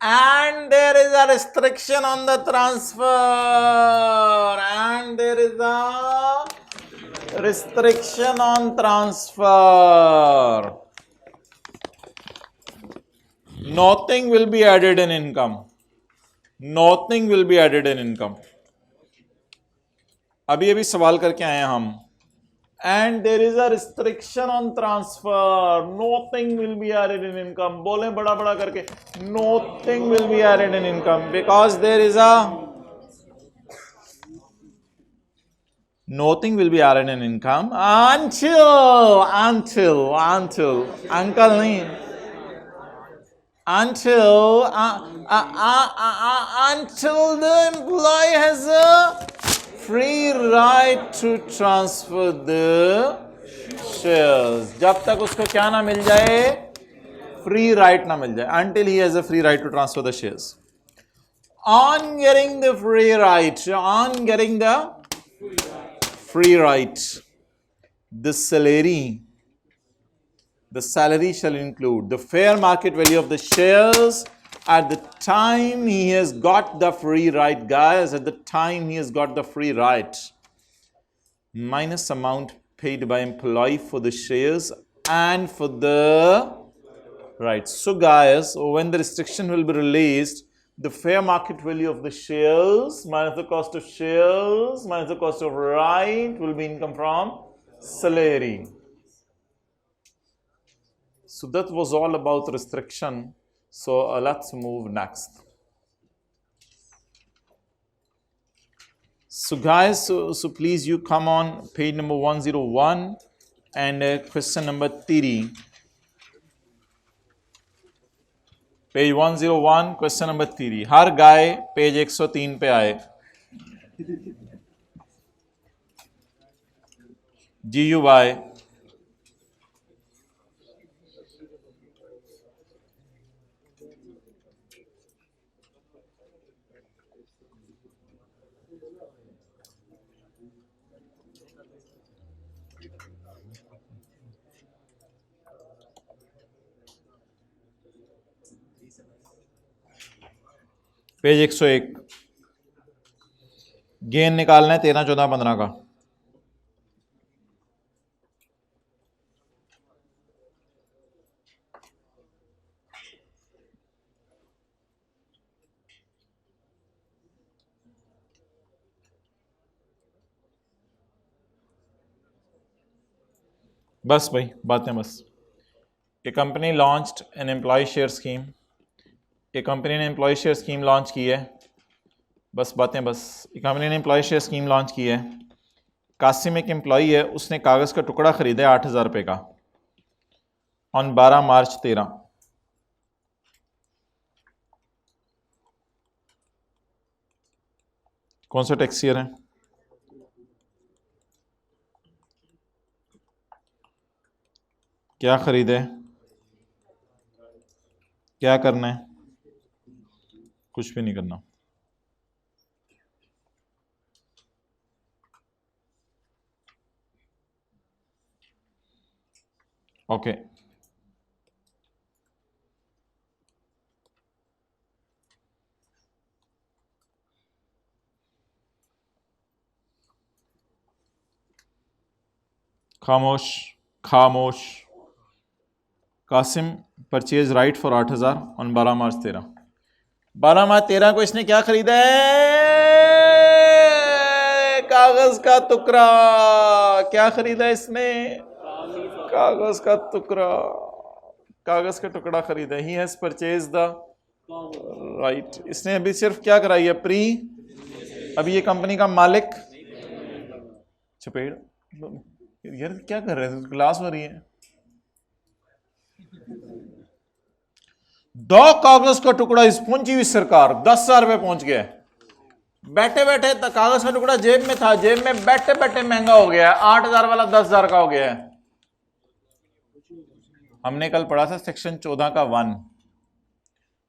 and there is a restriction on the transfer, and there is a restriction on transfer. Nothing will be added in income. Nothing will be added in income. अभी अभी सवाल करके आए हैं हम। And there is a restriction on transfer. Nothing will be added in income. बोले बड़ा बड़ा करके, nothing will be added in income because there is a, nothing will be added in income until uncle नहीं, until the employee has a free right to transfer the shares. जब तक उसको क्या ना मिल जाए, free right ना मिल जाए, until he has a free right to transfer the shares. On getting the free right, the salary shall include the fair market value of the shares at the time he has got the free right, guys, at the time he has got the free right, minus amount paid by employee for the shares and for the rights. So guys, when the restriction will be released, the fair market value of the shares minus the cost of shares minus the cost of right will be income from salary. So that was all about restriction. So let's move next. So guys, so please you come on page number 101 and question number 3. Page 101 question number 3. Her guy page 103 पे आए. GUY page 101. Gain निकालना है 13, 14, 15 का. बस भाई बातें बस. A company launched an employee share scheme. एक कंपनी ने एम्प्लॉय शेयर स्कीम लॉन्च की है. बस बातें बस. एक कंपनी ने एम्प्लॉय शेयर स्कीम लॉन्च की है. कासिम एक एम्प्लॉई है, उसने कागज़ का टुकड़ा ख़रीदा 8,000 रुपये का ऑन 12 मार्च 13. कौन सा टैक्स ईयर है? क्या ख़रीदे? क्या करना है? कुछ भी नहीं करना. ओके. खामोश खामोश. कासिम परचेज राइट फॉर 8,000 ऑन 12 मार्च 13. 12 मार्च 13 को इसने क्या खरीदा है? कागज का टुकड़ा. क्या खरीदा इसने? कागज का टुकड़ा. कागज का टुकड़ा खरीदा. He has purchase the right. इसने अभी सिर्फ क्या कराई है? प्री. अभी ये कंपनी का मालिक. चपेड़ यार क्या कर रहे थे? क्लास हो रही है. 2 कागज का टुकड़ा इस पहुंची हुई सरकार 10,000 रुपये पहुंच गया. बैठे बैठे कागज का टुकड़ा जेब में था, जेब में बैठे बैठे महंगा हो गया है. 8,000 वाला 10,000 का हो गया है. हमने कल पढ़ा था सेक्शन 14 का 1.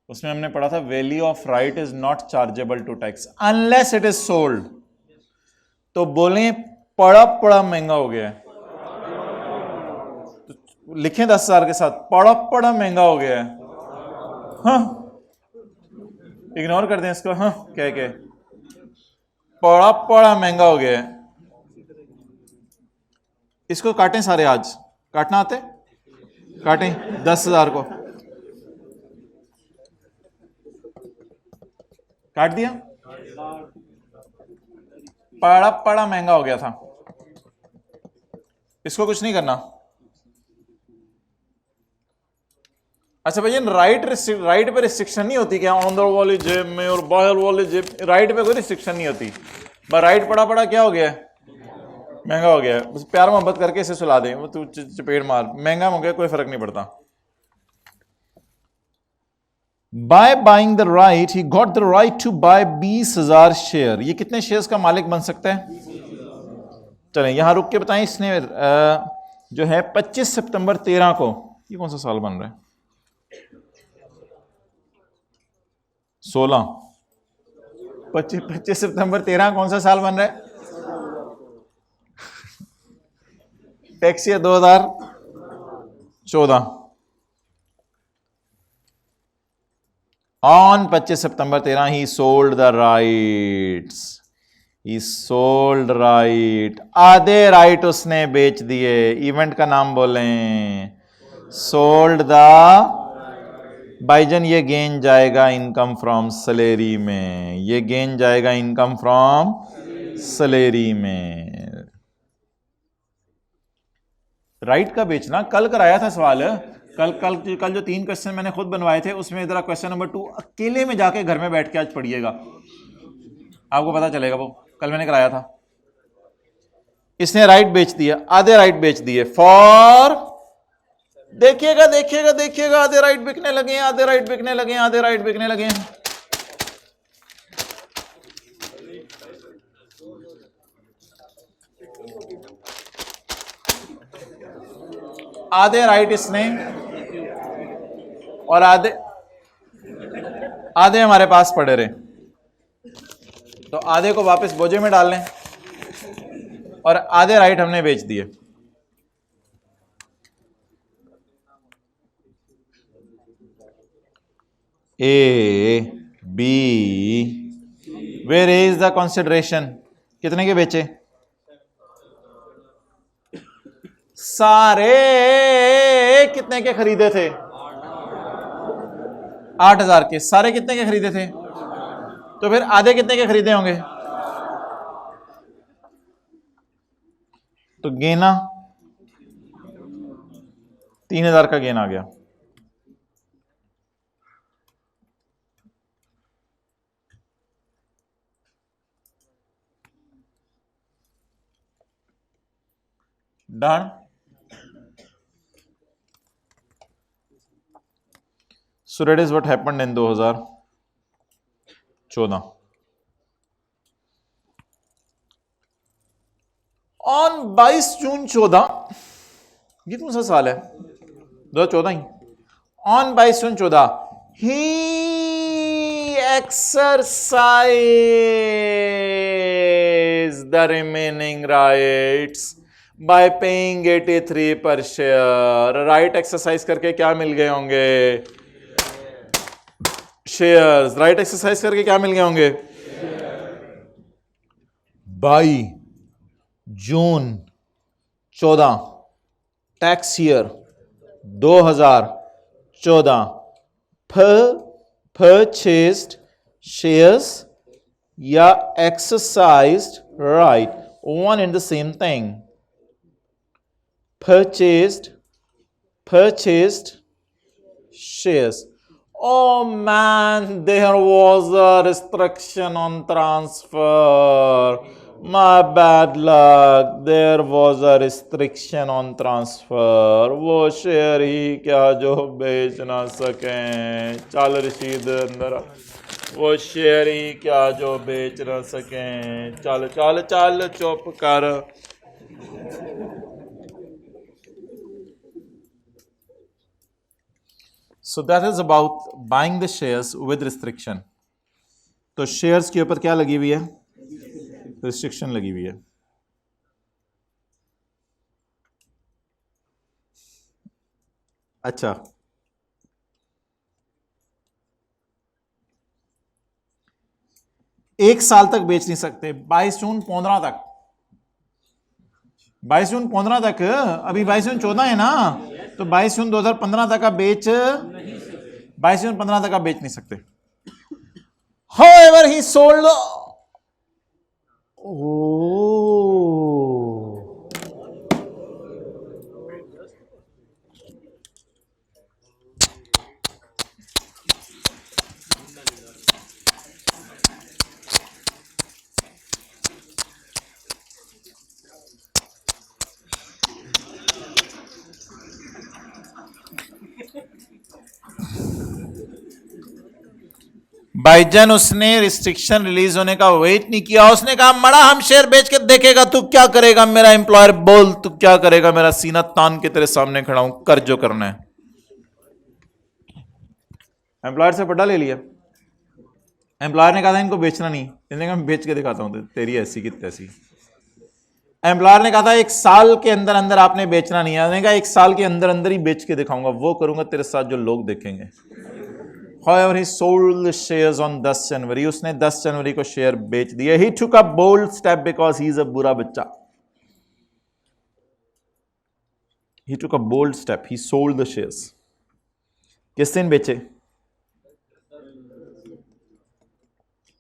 उसमें हमने पढ़ा था value of right is not chargeable to tax unless it is sold. तो बोले पड़ा पड़ा महंगा हो गया है. तो लिखें 10,000 के साथ पड़ा पड़ा महंगा हो गया है. हाँ इग्नोर कर दें इसको. हाँ कह के पड़ा पड़ा महंगा हो गया है. इसको काटें सारे. आज काटना आते? काटें 10,000 को. काट दिया. पड़ा पड़ा महंगा हो गया था. इसको कुछ नहीं करना. अच्छा भैया राइट पे रिस्ट्रिक्शन नहीं होती क्या? अंदर वाली जेब में और बाहर वाली जेब. राइट पे कोई रिस्ट्रिक्शन नहीं होती. पर राइट पड़ा पड़ा क्या हो गया? महंगा हो गया. बस प्यार मोहब्बत करके इसे सुला दें. वो तू चपेट मार. महंगा हो गया कोई फर्क नहीं पड़ता. By buying the right he got the right to buy 20,000 share. ये कितने शेयर्स का मालिक बन सकता है? चलें यहां रुक के बताएं. इसने जो है 25 सितंबर 13 को, ये कौन सा साल बन रहा है? 16. 25 सितंबर 13 कौन सा साल बन रहा है? Tax year 2014. On 25 September 13 he sold the rights. He sold right. आधे राइट उसने बेच दिए. इवेंट का नाम बोलें. Sold the. भाईजान ये गेन जाएगा इनकम फ्रॉम सैलरी में. ये गेन जाएगा इनकम फ्रॉम सैलरी में. राइट का बेचना कल कराया था सवाल. कल जो 3 क्वेश्चन मैंने खुद बनवाए थे उसमें जरा क्वेश्चन नंबर 2 अकेले में जाके घर में बैठ के आज पढ़िएगा. आपको पता चलेगा वो कल मैंने कराया था। इसने राइट बेच दिया, आधे राइट बेच दिए फॉर, देखिएगा देखिएगा देखिएगा, आधे राइट बिकने लगे हैं, आधे राइट बिकने लगे हैं, आधे राइट बिकने लगे हैं। आधे राइट इसने और आधे आधे हमारे पास पड़े रहे, तो आधे को वापस बोझे में डाल लें और आधे राइट हमने बेच दिए। A B, where is the consideration, कितने के बेचे? सारे कितने के खरीदे थे? 8,000 के। सारे कितने के खरीदे थे? तो फिर आधे कितने के खरीदे होंगे? तो गेना 3,000 का गेन आ गया। Done. So that is what happened in 2014. On 22 जून 14, ये कौन सा साल है? 2014 ही। On 22 June 14 he exercised the remaining rights by paying 83 per share। Right exercise करके क्या मिल गए होंगे? शेयर्स। राइट एक्सरसाइज करके क्या मिल गए होंगे? By June 14 tax year 2014 purchased shares या exercised right, one and the same thing। purchased shares। Oh man, there was a restriction on transfer, my bad luck, there was a restriction on transfer। वो share ही क्या जो बेच ना सकें, चल रशीद अंदर, वो शेयर ही क्या जो बेच ना सकें, चल चल चल चुप कर। So that is about buying the shares with restriction। तो शेयर्स के ऊपर क्या लगी हुई है? रिस्ट्रिक्शन लगी हुई है। अच्छा, एक साल तक बेच नहीं सकते, 22 जून 15 तक, 22 जून 15 तक। अभी 22 जून 14 है ना, तो 22 जून 2015 तक का बेच, 22 जून 15 तक का बेच नहीं सकते। However, he sold, भाईजान उसने रिस्ट्रिक्शन रिलीज होने का वेट नहीं किया, उसने कहा मड़ा हम शेयर बेच के देखेगा, तू क्या करेगा मेरा एम्प्लॉयर, बोल तू क्या करेगा, मेरा सीना तान के तेरे सामने खड़ा हूं, कर जो करना है। एम्प्लॉयर से पटा ले लिया। एम्प्लॉयर ने कहा था इनको बेचना नहीं, इसने कहा मैं बेच के दिखाता हूं तेरी ऐसी की तैसी। एम्प्लॉयर ने कहा था 1 साल के अंदर अंदर आपने बेचना नहीं है, उसने कहा 1 साल के अंदर अंदर ही बेच के दिखाऊंगा, वो करूंगा तेरे साथ जो लोग देखेंगे। However, he sold the shares on 10 जनवरी, उसने 10 जनवरी को शेयर बेच दिए। He took a bold step because he is a बुरा बच्चा। He took a bold step, he sold the shares। किस दिन बेचे?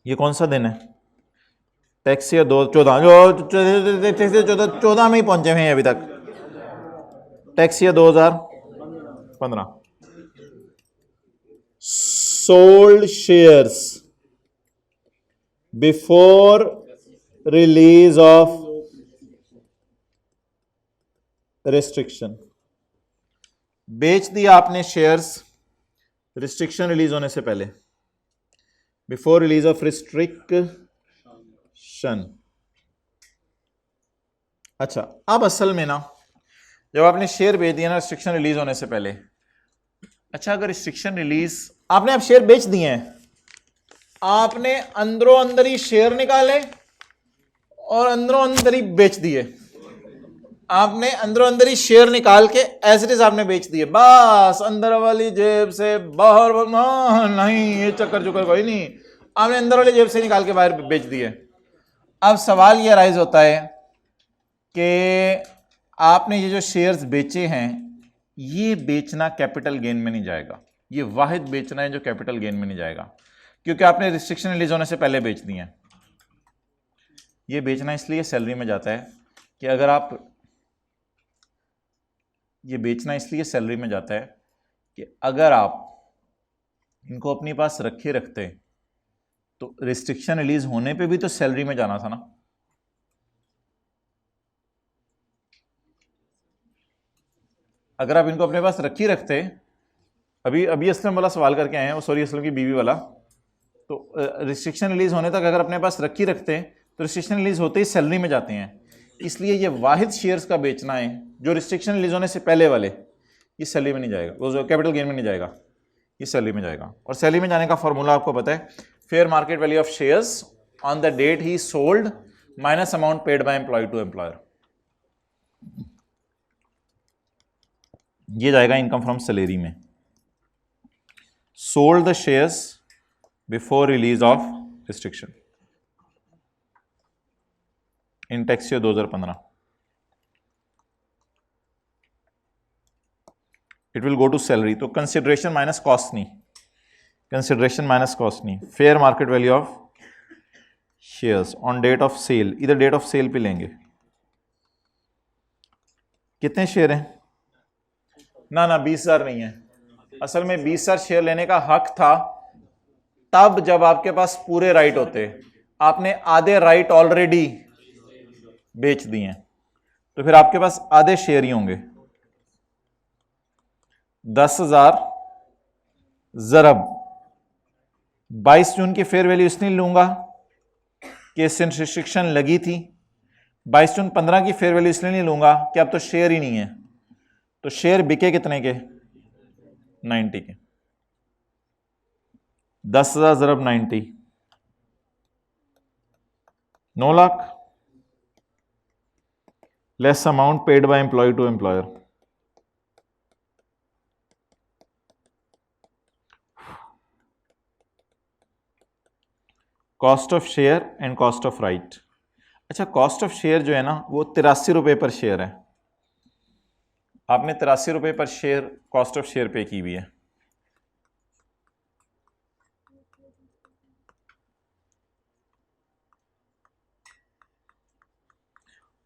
ये कौन सा दिन है? टैक्स ईयर 2014, जो 14 में ही पहुंचे हैं अभी तक। Tax year 2015। sold shares before release of restriction, बेच दिया आपने शेयर्स रिस्ट्रिक्शन रिलीज होने से पहले, बिफोर रिलीज ऑफ रिस्ट्रिक्शन। अच्छा, अब असल में ना जब आपने शेयर बेच दिया ना रिस्ट्रिक्शन रिलीज होने से पहले, अच्छा अगर रिस्ट्रिक्शन रिलीज आपने अब शेयर बेच दिए हैं, आपने अंदरों अंदर ही शेयर निकाले और अंदरों अंदर ही बेच दिए, आपने अंदरों अंदर ही शेयर निकाल के एज इट इज आपने बेच दिए, बस अंदर वाली जेब से बाहर नहीं, ये चक्कर चुक्कर कोई नहीं, आपने अंदर वाली जेब से निकाल के बाहर बेच दिए। अब सवाल ये राइज होता है कि आपने ये जो शेयर्स बेचे हैं, ये बेचना कैपिटल गेन में नहीं जाएगा, ये वाहिद बेचना है जो कैपिटल गेन में नहीं जाएगा, क्योंकि आपने रिस्ट्रिक्शन रिलीज होने से पहले बेच दिए हैं। ये बेचना इसलिए सैलरी में जाता है कि अगर आप, ये बेचना इसलिए सैलरी में जाता है कि अगर आप इनको अपने पास रखे रखते तो रिस्ट्रिक्शन रिलीज होने पे भी तो सैलरी में जाना था ना। अगर आप इनको अपने पास रखी रखते, अभी अभी असलम वाला सवाल करके आए हैं, वो सॉरी असलम की बीवी वाला, तो रिस्ट्रिक्शन रिलीज होने तक अगर अपने पास रखी रखते तो रिस्ट्रिक्शन रिलीज होते ही सैलरी में जाते हैं, इसलिए ये वाहिद शेयर्स का बेचना है जो रिस्ट्रिक्शन रिलीज होने से पहले वाले, ये सैलरी में नहीं जाएगा, वो जो कैपिटल गेन में नहीं जाएगा, ये सैलरी में जाएगा। और सैलरी में जाने का फॉर्मूला आपको पता है, fair market value of shares on the date he sold minus amount paid by employee to employer, ये जाएगा इनकम फ्रॉम सैलरी में। Sold the shares before release of restriction in tax year 2015, it will go to salary. तो consideration minus cost नहीं, consideration minus cost नहीं, fair market value of shares on date of sale, इधर date of sale पे लेंगे। कितने share हैं? ना 20,000 नहीं है, असल में 20,000 शेयर लेने का हक था तब जब आपके पास पूरे राइट होते, आपने आधे राइट ऑलरेडी बेच दिए, तो फिर आपके पास आधे शेयर ही होंगे। 10,000 ज़रब 22 जून की फेयर वैल्यू इसलिए लूंगा कि रिस्ट्रिक्शन लगी थी, 22 जून 15 की फेयर वैल्यू इसलिए नहीं लूंगा कि अब तो शेयर ही नहीं है, तो शेयर बिके कितने के? 90 के। 10,000 ज़रब 90, 9 lakh less amount paid by employee to employer, cost of share and cost of right. अच्छा, कॉस्ट ऑफ शेयर जो है ना वो 83 रुपए पर शेयर है, आपने 83 रुपए पर शेयर कॉस्ट ऑफ शेयर पे की हुई है।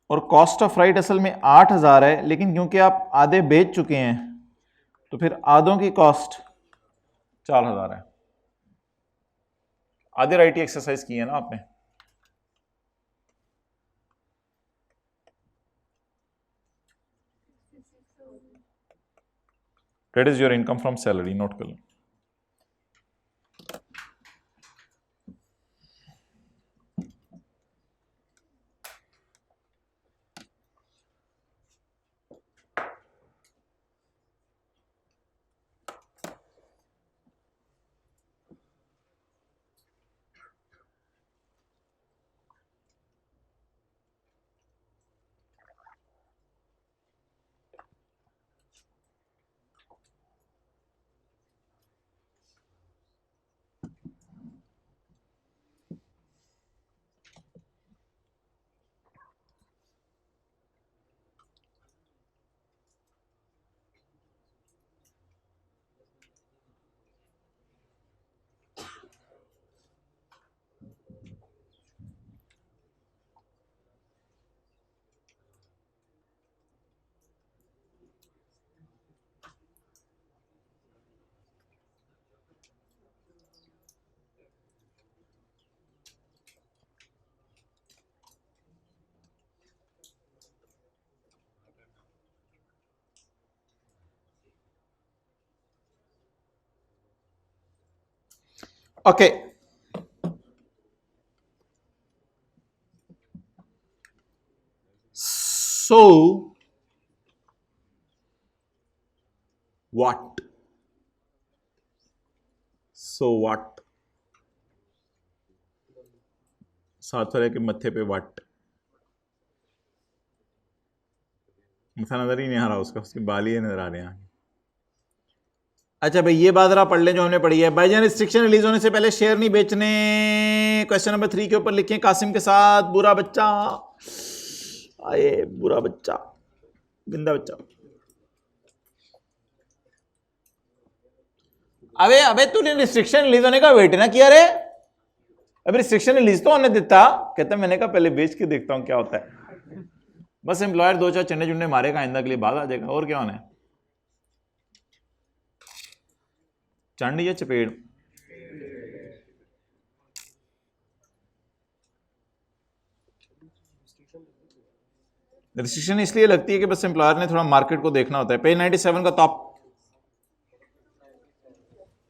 और कॉस्ट ऑफ राइट असल में 8,000 है, लेकिन क्योंकि आप आधे बेच चुके हैं तो फिर आधों की कॉस्ट 4,000 है। आधे राइट ही एक्सरसाइज की है ना आपने। That is your income from salary, note कर लो। ओके, सो व्हाट, साथ वाले के मत्थे पे वाट, मथा नजर ही नहीं आ रहा उसका, उसके बाल ही नजर आ रहे हैं। अच्छा भाई, ये बात जरा पढ़ लें जो हमने पढ़ी है। भाईजान, रिस्ट्रिक्शन रिलीज होने से पहले शेयर नहीं बेचने। क्वेश्चन नंबर 3 के ऊपर लिखें कासिम के साथ बुरा बच्चा। आए बुरा बच्चा, गंदा बच्चा। अबे अबे तूने रिस्ट्रिक्शन रिलीज होने का वेट ना किया रे। अभी रिस्ट्रिक्शन रिलीज तो होने देता। कहता मैंने कहा पहले बेच के देखता हूं क्या होता है। बस एम्प्लॉयर 2-4 चंडे चुंडे मारेगा, आइंदा के लिए बात आ जाएगा, और क्या होना है। चंड या चपेड़, रिस्ट्रिक्शन इसलिए लगती है कि बस एम्प्लॉयर ने थोड़ा मार्केट को देखना होता है। पेज 97 का टॉप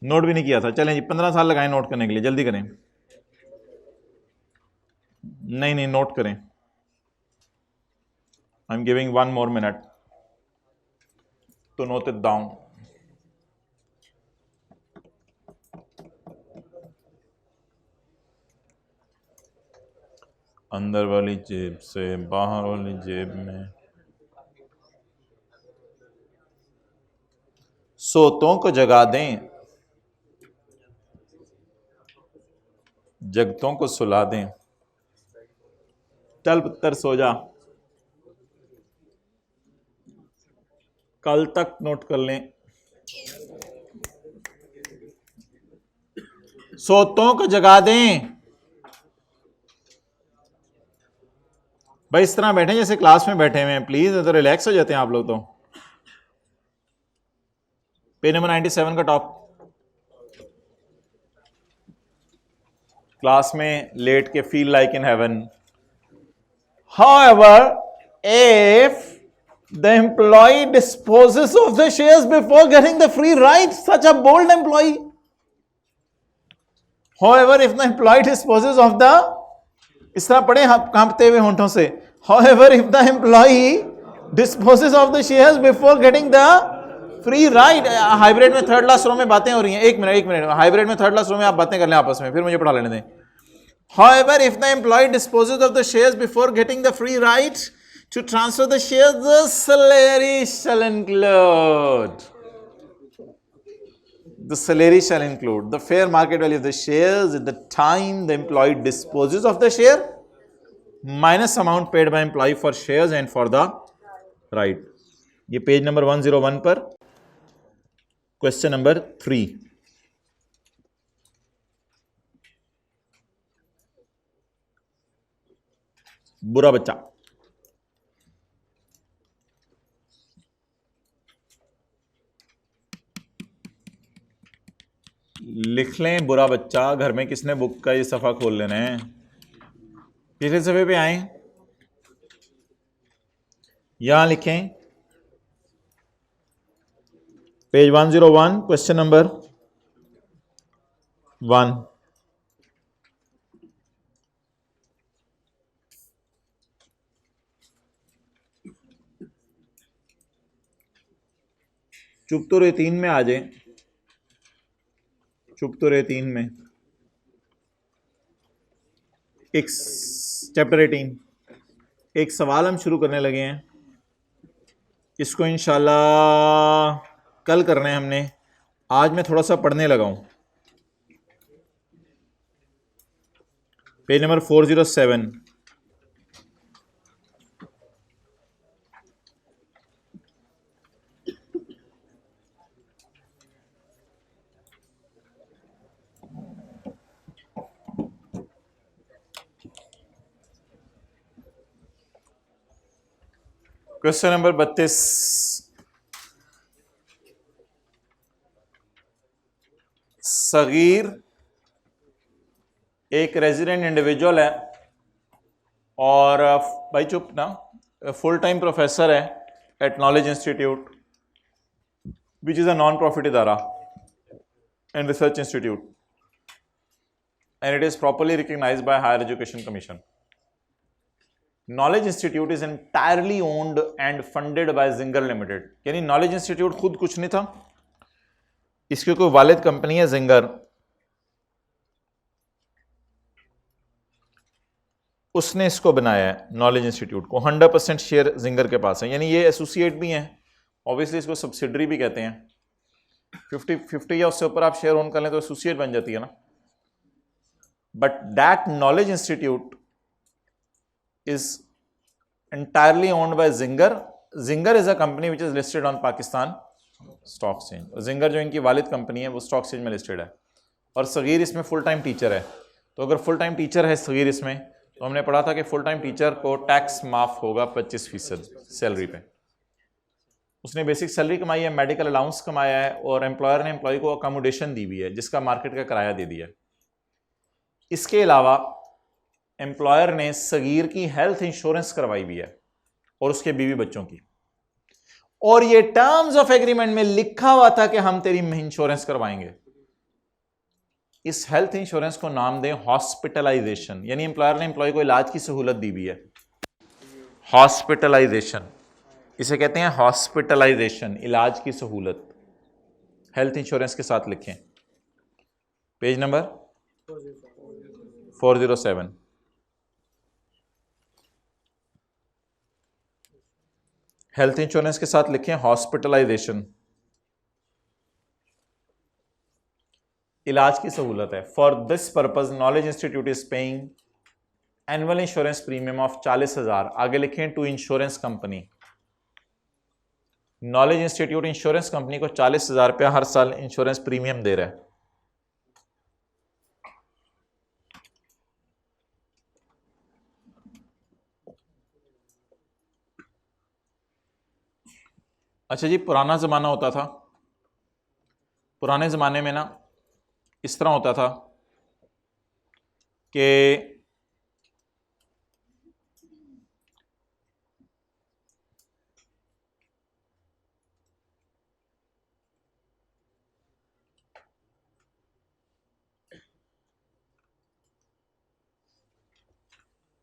नोट भी नहीं किया था। चलें जी, 15 साल लगाए नोट करने के लिए, जल्दी करें। नहीं नोट करें। I am giving 1 more minute to note it down. अंदर वाली जेब से बाहर वाली जेब में, सोतों को जगा दें, जगतों को सुला दें। चल पुत्र सो जा, कल तक नोट कर लें। सोतों को जगा दें। भाई इस तरह बैठे जैसे क्लास में बैठे हुए हैं, प्लीज, तो रिलैक्स हो जाते हैं आप लोग। तो पेज नंबर 97 का टॉप, क्लास में लेट के feel like in heaven. However, if the employee disposes of the shares before getting the free ride, such a bold employee. However, if the employee disposes of the, इस तरह पढ़े कांपते हुए होंठों से, however, if the employee disposes of the shares before getting the free ride, hybrid में third last row में बातें हो रही हैं। एक मिनट, हाइब्रिड में थर्ड लास्ट रो में आप बातें कर लें आपस में, फिर मुझे पढ़ा लेने दें। However, if the employee disposes of the shares before getting the free right to transfer the shares, the salary shall include. The salary shall include the fair market value of the shares at the time the employee disposes of the share minus amount paid by employee for shares and for the right. ये page number 101 पर question number 3। बुरा बच्चा, लिख लें बुरा बच्चा। घर में किसने बुक का ये सफा खोल लेना है। पिछले सफे पे आए, यहां लिखें पेज 101 क्वेश्चन नंबर 1। चुप तो रे 3 में आ जाए, चुप तो रे 3 में। एक चैप्टर 18, एक सवाल हम शुरू करने लगे हैं। इसको इंशाल्लाह कल करना है हमने, आज मैं थोड़ा सा पढ़ने लगा हूं। Page number 407। Question number 32। Sagir एक रेजिडेंट इंडिविजुअल है और भाई चुप ना, फुल टाइम प्रोफेसर है at knowledge institute which is a non profit इदारा and research institute. and it is properly recognized by Higher Education Commission. Knowledge Institute is entirely owned and funded by Zinger Limited. यानी Knowledge Institute खुद कुछ नहीं था, इसकी कोई वालिद company है जिंगर, उसने इसको बनाया है नॉलेज इंस्टीट्यूट को। 100% शेयर जिंगर के पास है, यानी ये एसोसिएट भी हैं, ऑब्वियसली इसको सब्सिडरी भी कहते हैं। 50 या उससे ऊपर आप शेयर ओन कर लें तो एसोसिएट बन जाती है ना। But that knowledge institute is entirely owned by ginger. Ginger is a company which is listed on Pakistan stock exchange. Ginger जो इनकी वालिद कंपनी है वो स्टॉक एक्सचेंज में लिस्टेड है, और सगीर इसमें फुल टाइम टीचर है। तो अगर फुल टाइम टीचर है सगीर इसमें, तो हमने पढ़ा था कि फुल टाइम टीचर को टैक्स माफ होगा 25% सैलरी पे। उसने बेसिक सैलरी कमाई है, मेडिकल अलाउंस कमाया है, और एम्प्लॉयर ने एम्प्लॉय को अकोमोडेशन दी हुई है जिसका मार्केट का किराया दे दिया है। इसके अलावा एम्प्लॉयर ने सगीर की हेल्थ इंश्योरेंस करवाई हुई है और उसके बीवी बच्चों की, और ये टर्म्स ऑफ एग्रीमेंट में लिखा हुआ था कि हम तेरी इंश्योरेंस करवाएंगे। इस हेल्थ इंश्योरेंस को नाम दें हॉस्पिटलाइजेशन, यानी एम्प्लॉयर ने एम्प्लॉय को इलाज की सहूलत दी हुई है। हॉस्पिटलाइजेशन, इसे कहते हैं हॉस्पिटलाइजेशन, इलाज की सहूलत। हेल्थ इंश्योरेंस के साथ लिखें, पेज नंबर 407। हेल्थ इंश्योरेंस के साथ लिखें हॉस्पिटलाइजेशन, इलाज की सहूलत है। For this purpose knowledge institute is paying annual insurance premium of 40,000। आगे लिखें to insurance company. Knowledge institute insurance company को 40,000 रुपया हर साल इंश्योरेंस प्रीमियम दे रहा है। अच्छा जी, पुराना ज़माना होता था, पुराने ज़माने में ना इस तरह होता था कि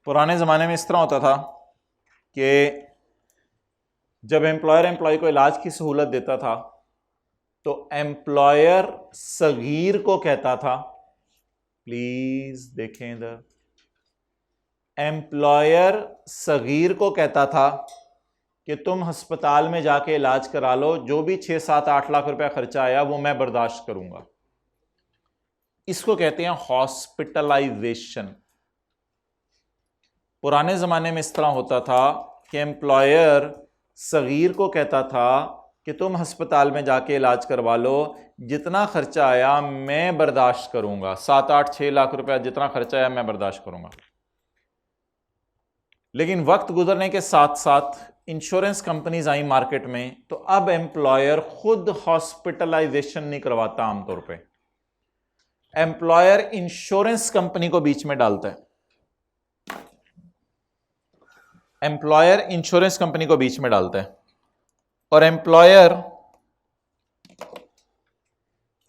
पुराने ज़माने में इस तरह होता था कि जब एम्प्लॉयर एम्प्लॉय को इलाज की सहूलत देता था तो एम्प्लॉयर सगीर को कहता था, प्लीज देखें इधर, एम्प्लॉयर सगीर को कहता था कि तुम अस्पताल में जाके इलाज करा लो, जो भी 6, 7, 8 लाख रुपया खर्चा आया वो मैं बर्दाश्त करूंगा। इसको कहते हैं हॉस्पिटलाइजेशन। पुराने जमाने में इस तरह होता था कि एम्प्लॉयर सगीर को कहता था कि तुम अस्पताल में जाके इलाज करवा लो, जितना खर्चा आया मैं बर्दाश्त करूंगा, 7, 8, 6 लाख रुपया जितना खर्चा आया मैं बर्दाश्त करूंगा। लेकिन वक्त गुजरने के साथ साथ इंश्योरेंस कंपनीज आई मार्केट में, तो अब एम्प्लॉयर खुद हॉस्पिटलाइजेशन नहीं करवाता। आमतौर पे एम्प्लॉयर इंश्योरेंस कंपनी को बीच में डालता है। एम्प्लॉयर इंश्योरेंस कंपनी को बीच में डालता है, और एम्प्लॉयर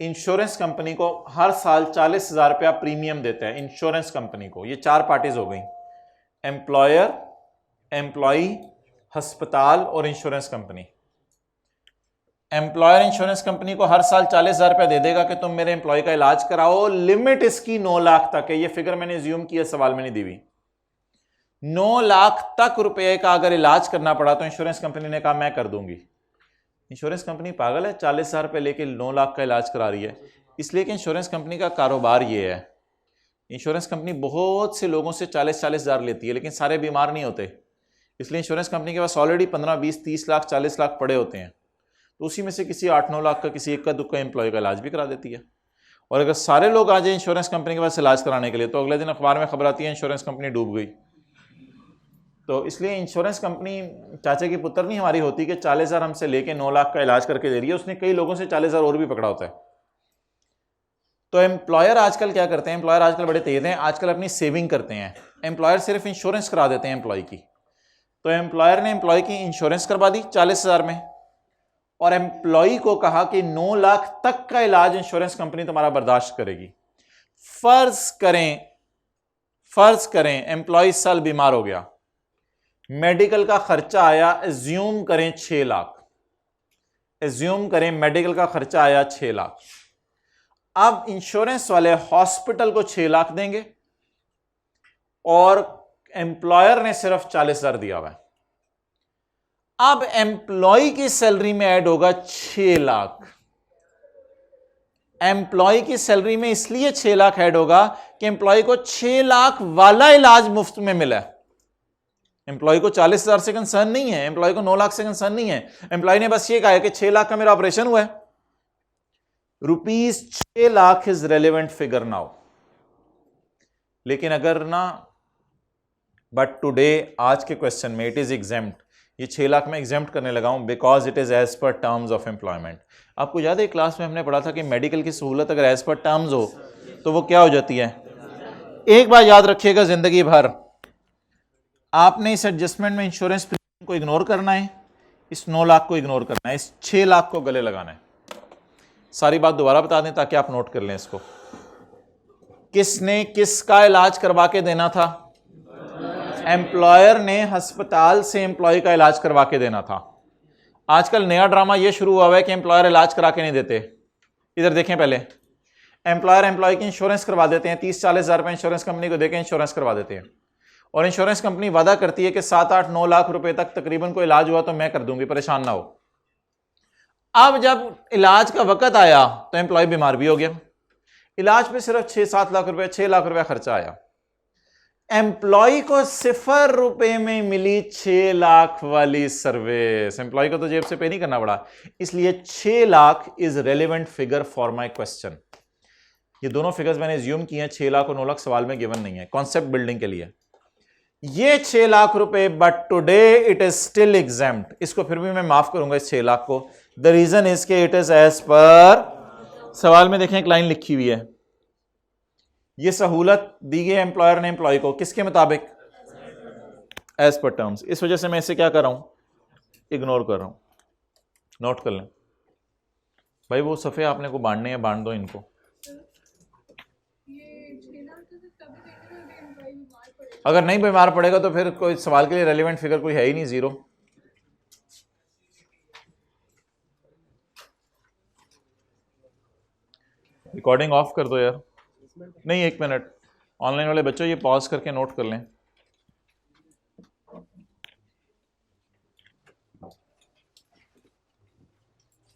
इंश्योरेंस कंपनी को हर साल 40,000 रुपया प्रीमियम देता है इंश्योरेंस कंपनी को। ये 4 पार्टीज हो गई, एम्प्लॉयर, एम्प्लॉई, अस्पताल और insurance company. Employer insurance company को हर साल 40,000 रुपया दे देगा कि तुम मेरे एम्प्लॉय का इलाज कराओ। लिमिट इसकी 9 लाख तक है। ये फिगर मैंने ज्यूम किया, सवाल में नहीं दी हुई। 9 लाख तक रुपए का अगर इलाज करना पड़ा तो इंश्योरेंस कंपनी ने कहा मैं कर दूंगी। इंश्योरेंस कंपनी पागल है, 40,000 रुपये लेके 9 लाख का इलाज करा रही है। इसलिए कि इंश्योरेंस कंपनी का कारोबार ये है, इंश्योरेंस कंपनी बहुत से लोगों से 40,000 लेती है, लेकिन सारे बीमार नहीं होते। इसलिए इंश्योरेंस कंपनी के पास ऑलरेडी 15, 20, 30 लाख, 40 लाख पड़े होते हैं, तो उसी में से किसी 8-9 लाख का किसी एक का दुक्का एम्प्लॉय का इलाज भी करा देती है। और अगर सारे लोग आ जाए इंश्योरेंस कंपनी के पास इलाज कराने के लिए, तो अगले दिन अखबार में खबर आती है इंश्योरेंस कंपनी डूब गई। तो इसलिए इंश्योरेंस कंपनी चाचे की पुत्र नहीं हमारी होती कि 40,000 हमसे लेके 9 लाख का इलाज करके दे रही है। उसने कई लोगों से 40,000 और भी पकड़ा होता है। तो एम्प्लॉयर आजकल क्या करते हैं, एम्प्लॉयर आजकल बड़े तेज हैं, आजकल अपनी सेविंग करते हैं। एम्प्लॉयर सिर्फ इंश्योरेंस करा देते हैं एम्प्लॉय की। तो एम्प्लॉयर ने एम्प्लॉय की इंश्योरेंस करवा दी 40,000 में, और एम्प्लॉय को कहा कि 9 लाख तक का इलाज इंश्योरेंस कंपनी तुम्हारा बर्दाश्त करेगी। फर्ज करें एम्प्लॉय इस साल बीमार हो गया, मेडिकल का खर्चा आया, एज्यूम करें 6 लाख, एज्यूम करें मेडिकल का खर्चा आया 6 लाख। अब इंश्योरेंस वाले हॉस्पिटल को 6 लाख देंगे और एम्प्लॉयर ने सिर्फ 40,000 दिया हुआ है। अब एम्प्लॉय की सैलरी में ऐड होगा 6 लाख। एम्प्लॉय की सैलरी में इसलिए 6 लाख ऐड होगा कि एम्प्लॉय को 6 लाख वाला इलाज मुफ्त में मिला है। एम्प्लॉय को 40,000 से कंसर्न नहीं है, एम्प्लॉय को 9 लाख से कंसर्न नहीं है। एम्प्लॉय ने बस ये कहा है कि 6 लाख का मेरा ऑपरेशन हुआ है, ₹6 lakh is relevant figure now. लेकिन अगर ना, बट टुडे आज के क्वेश्चन में इट इज एग्जेम्प्ट, ये 6 लाख में एग्जेम्प्ट करने लगा हूं because it is as per terms of employment. आपको याद है क्लास में हमने पढ़ा था कि मेडिकल की सहूलत अगर एज पर टर्म्स हो तो वो क्या हो जाती है। एक बार याद रखिएगा, जिंदगी भर आपने इस एडजस्टमेंट में इंश्योरेंस प्रीमियम को इग्नोर करना है, इस 9 लाख को इग्नोर करना है, इस 6 लाख को गले लगाना है। सारी बात दोबारा बता दें ताकि आप नोट कर लें इसको। किसने किसका इलाज करवा के देना था? एम्प्लॉयर ने अस्पताल से एम्प्लॉय का इलाज करवा के देना था। आजकल नया ड्रामा यह शुरू हुआ है कि एम्प्लॉयर इलाज करा के नहीं देते। इधर देखें, पहले एम्प्लॉयर एम्प्लॉय की इंश्योरेंस करवा देते हैं, 30-40 हजार रुपए इंश्योरेंस कंपनी को देकर इंश्योरेंस करवा देते हैं, और इंश्योरेंस कंपनी वादा करती है कि 7-8-9 लाख रुपए तक तकरीबन कोई इलाज हुआ तो मैं कर दूंगी, परेशान ना हो। अब जब इलाज का वक्त आया तो एम्प्लॉय बीमार भी हो गया, इलाज पे सिर्फ 6-7 लाख रुपए, 6 लाख रुपया खर्चा आया। एम्प्लॉय को 0 रुपए में मिली 6 लाख वाली सर्विस। एम्प्लॉय को तो जेब से पे नहीं करना पड़ा, इसलिए 6 lakh is relevant figure for my question. ये दोनों फिगर्स मैंने एज्यूम किए हैं, 6 लाख और 9 लाख सवाल में गिवन नहीं है, कॉन्सेप्ट बिल्डिंग के लिए। ये 6 लाख रुपए, but today it is still exempt. इसको फिर भी मैं माफ करूंगा इस 6 लाख को। द रीजन इज के इट इज एज पर, सवाल में देखें एक लाइन लिखी हुई है, ये सहूलत दी गई एम्प्लॉयर ने एम्प्लॉय को किसके मुताबिक? As per terms. इस वजह से मैं इसे क्या कर रहा हूं, इग्नोर कर रहा हूं। नोट कर लें भाई, वो सफ़े आपने को बांटने हैं, बांट दो इनको। अगर नहीं बीमार पड़ेगा तो फिर कोई सवाल के लिए रेलिवेंट फिगर कोई है ही नहीं, 0। रिकॉर्डिंग ऑफ कर दो यार। नहीं, 1 मिनट, ऑनलाइन वाले बच्चों ये पॉज करके नोट कर लें।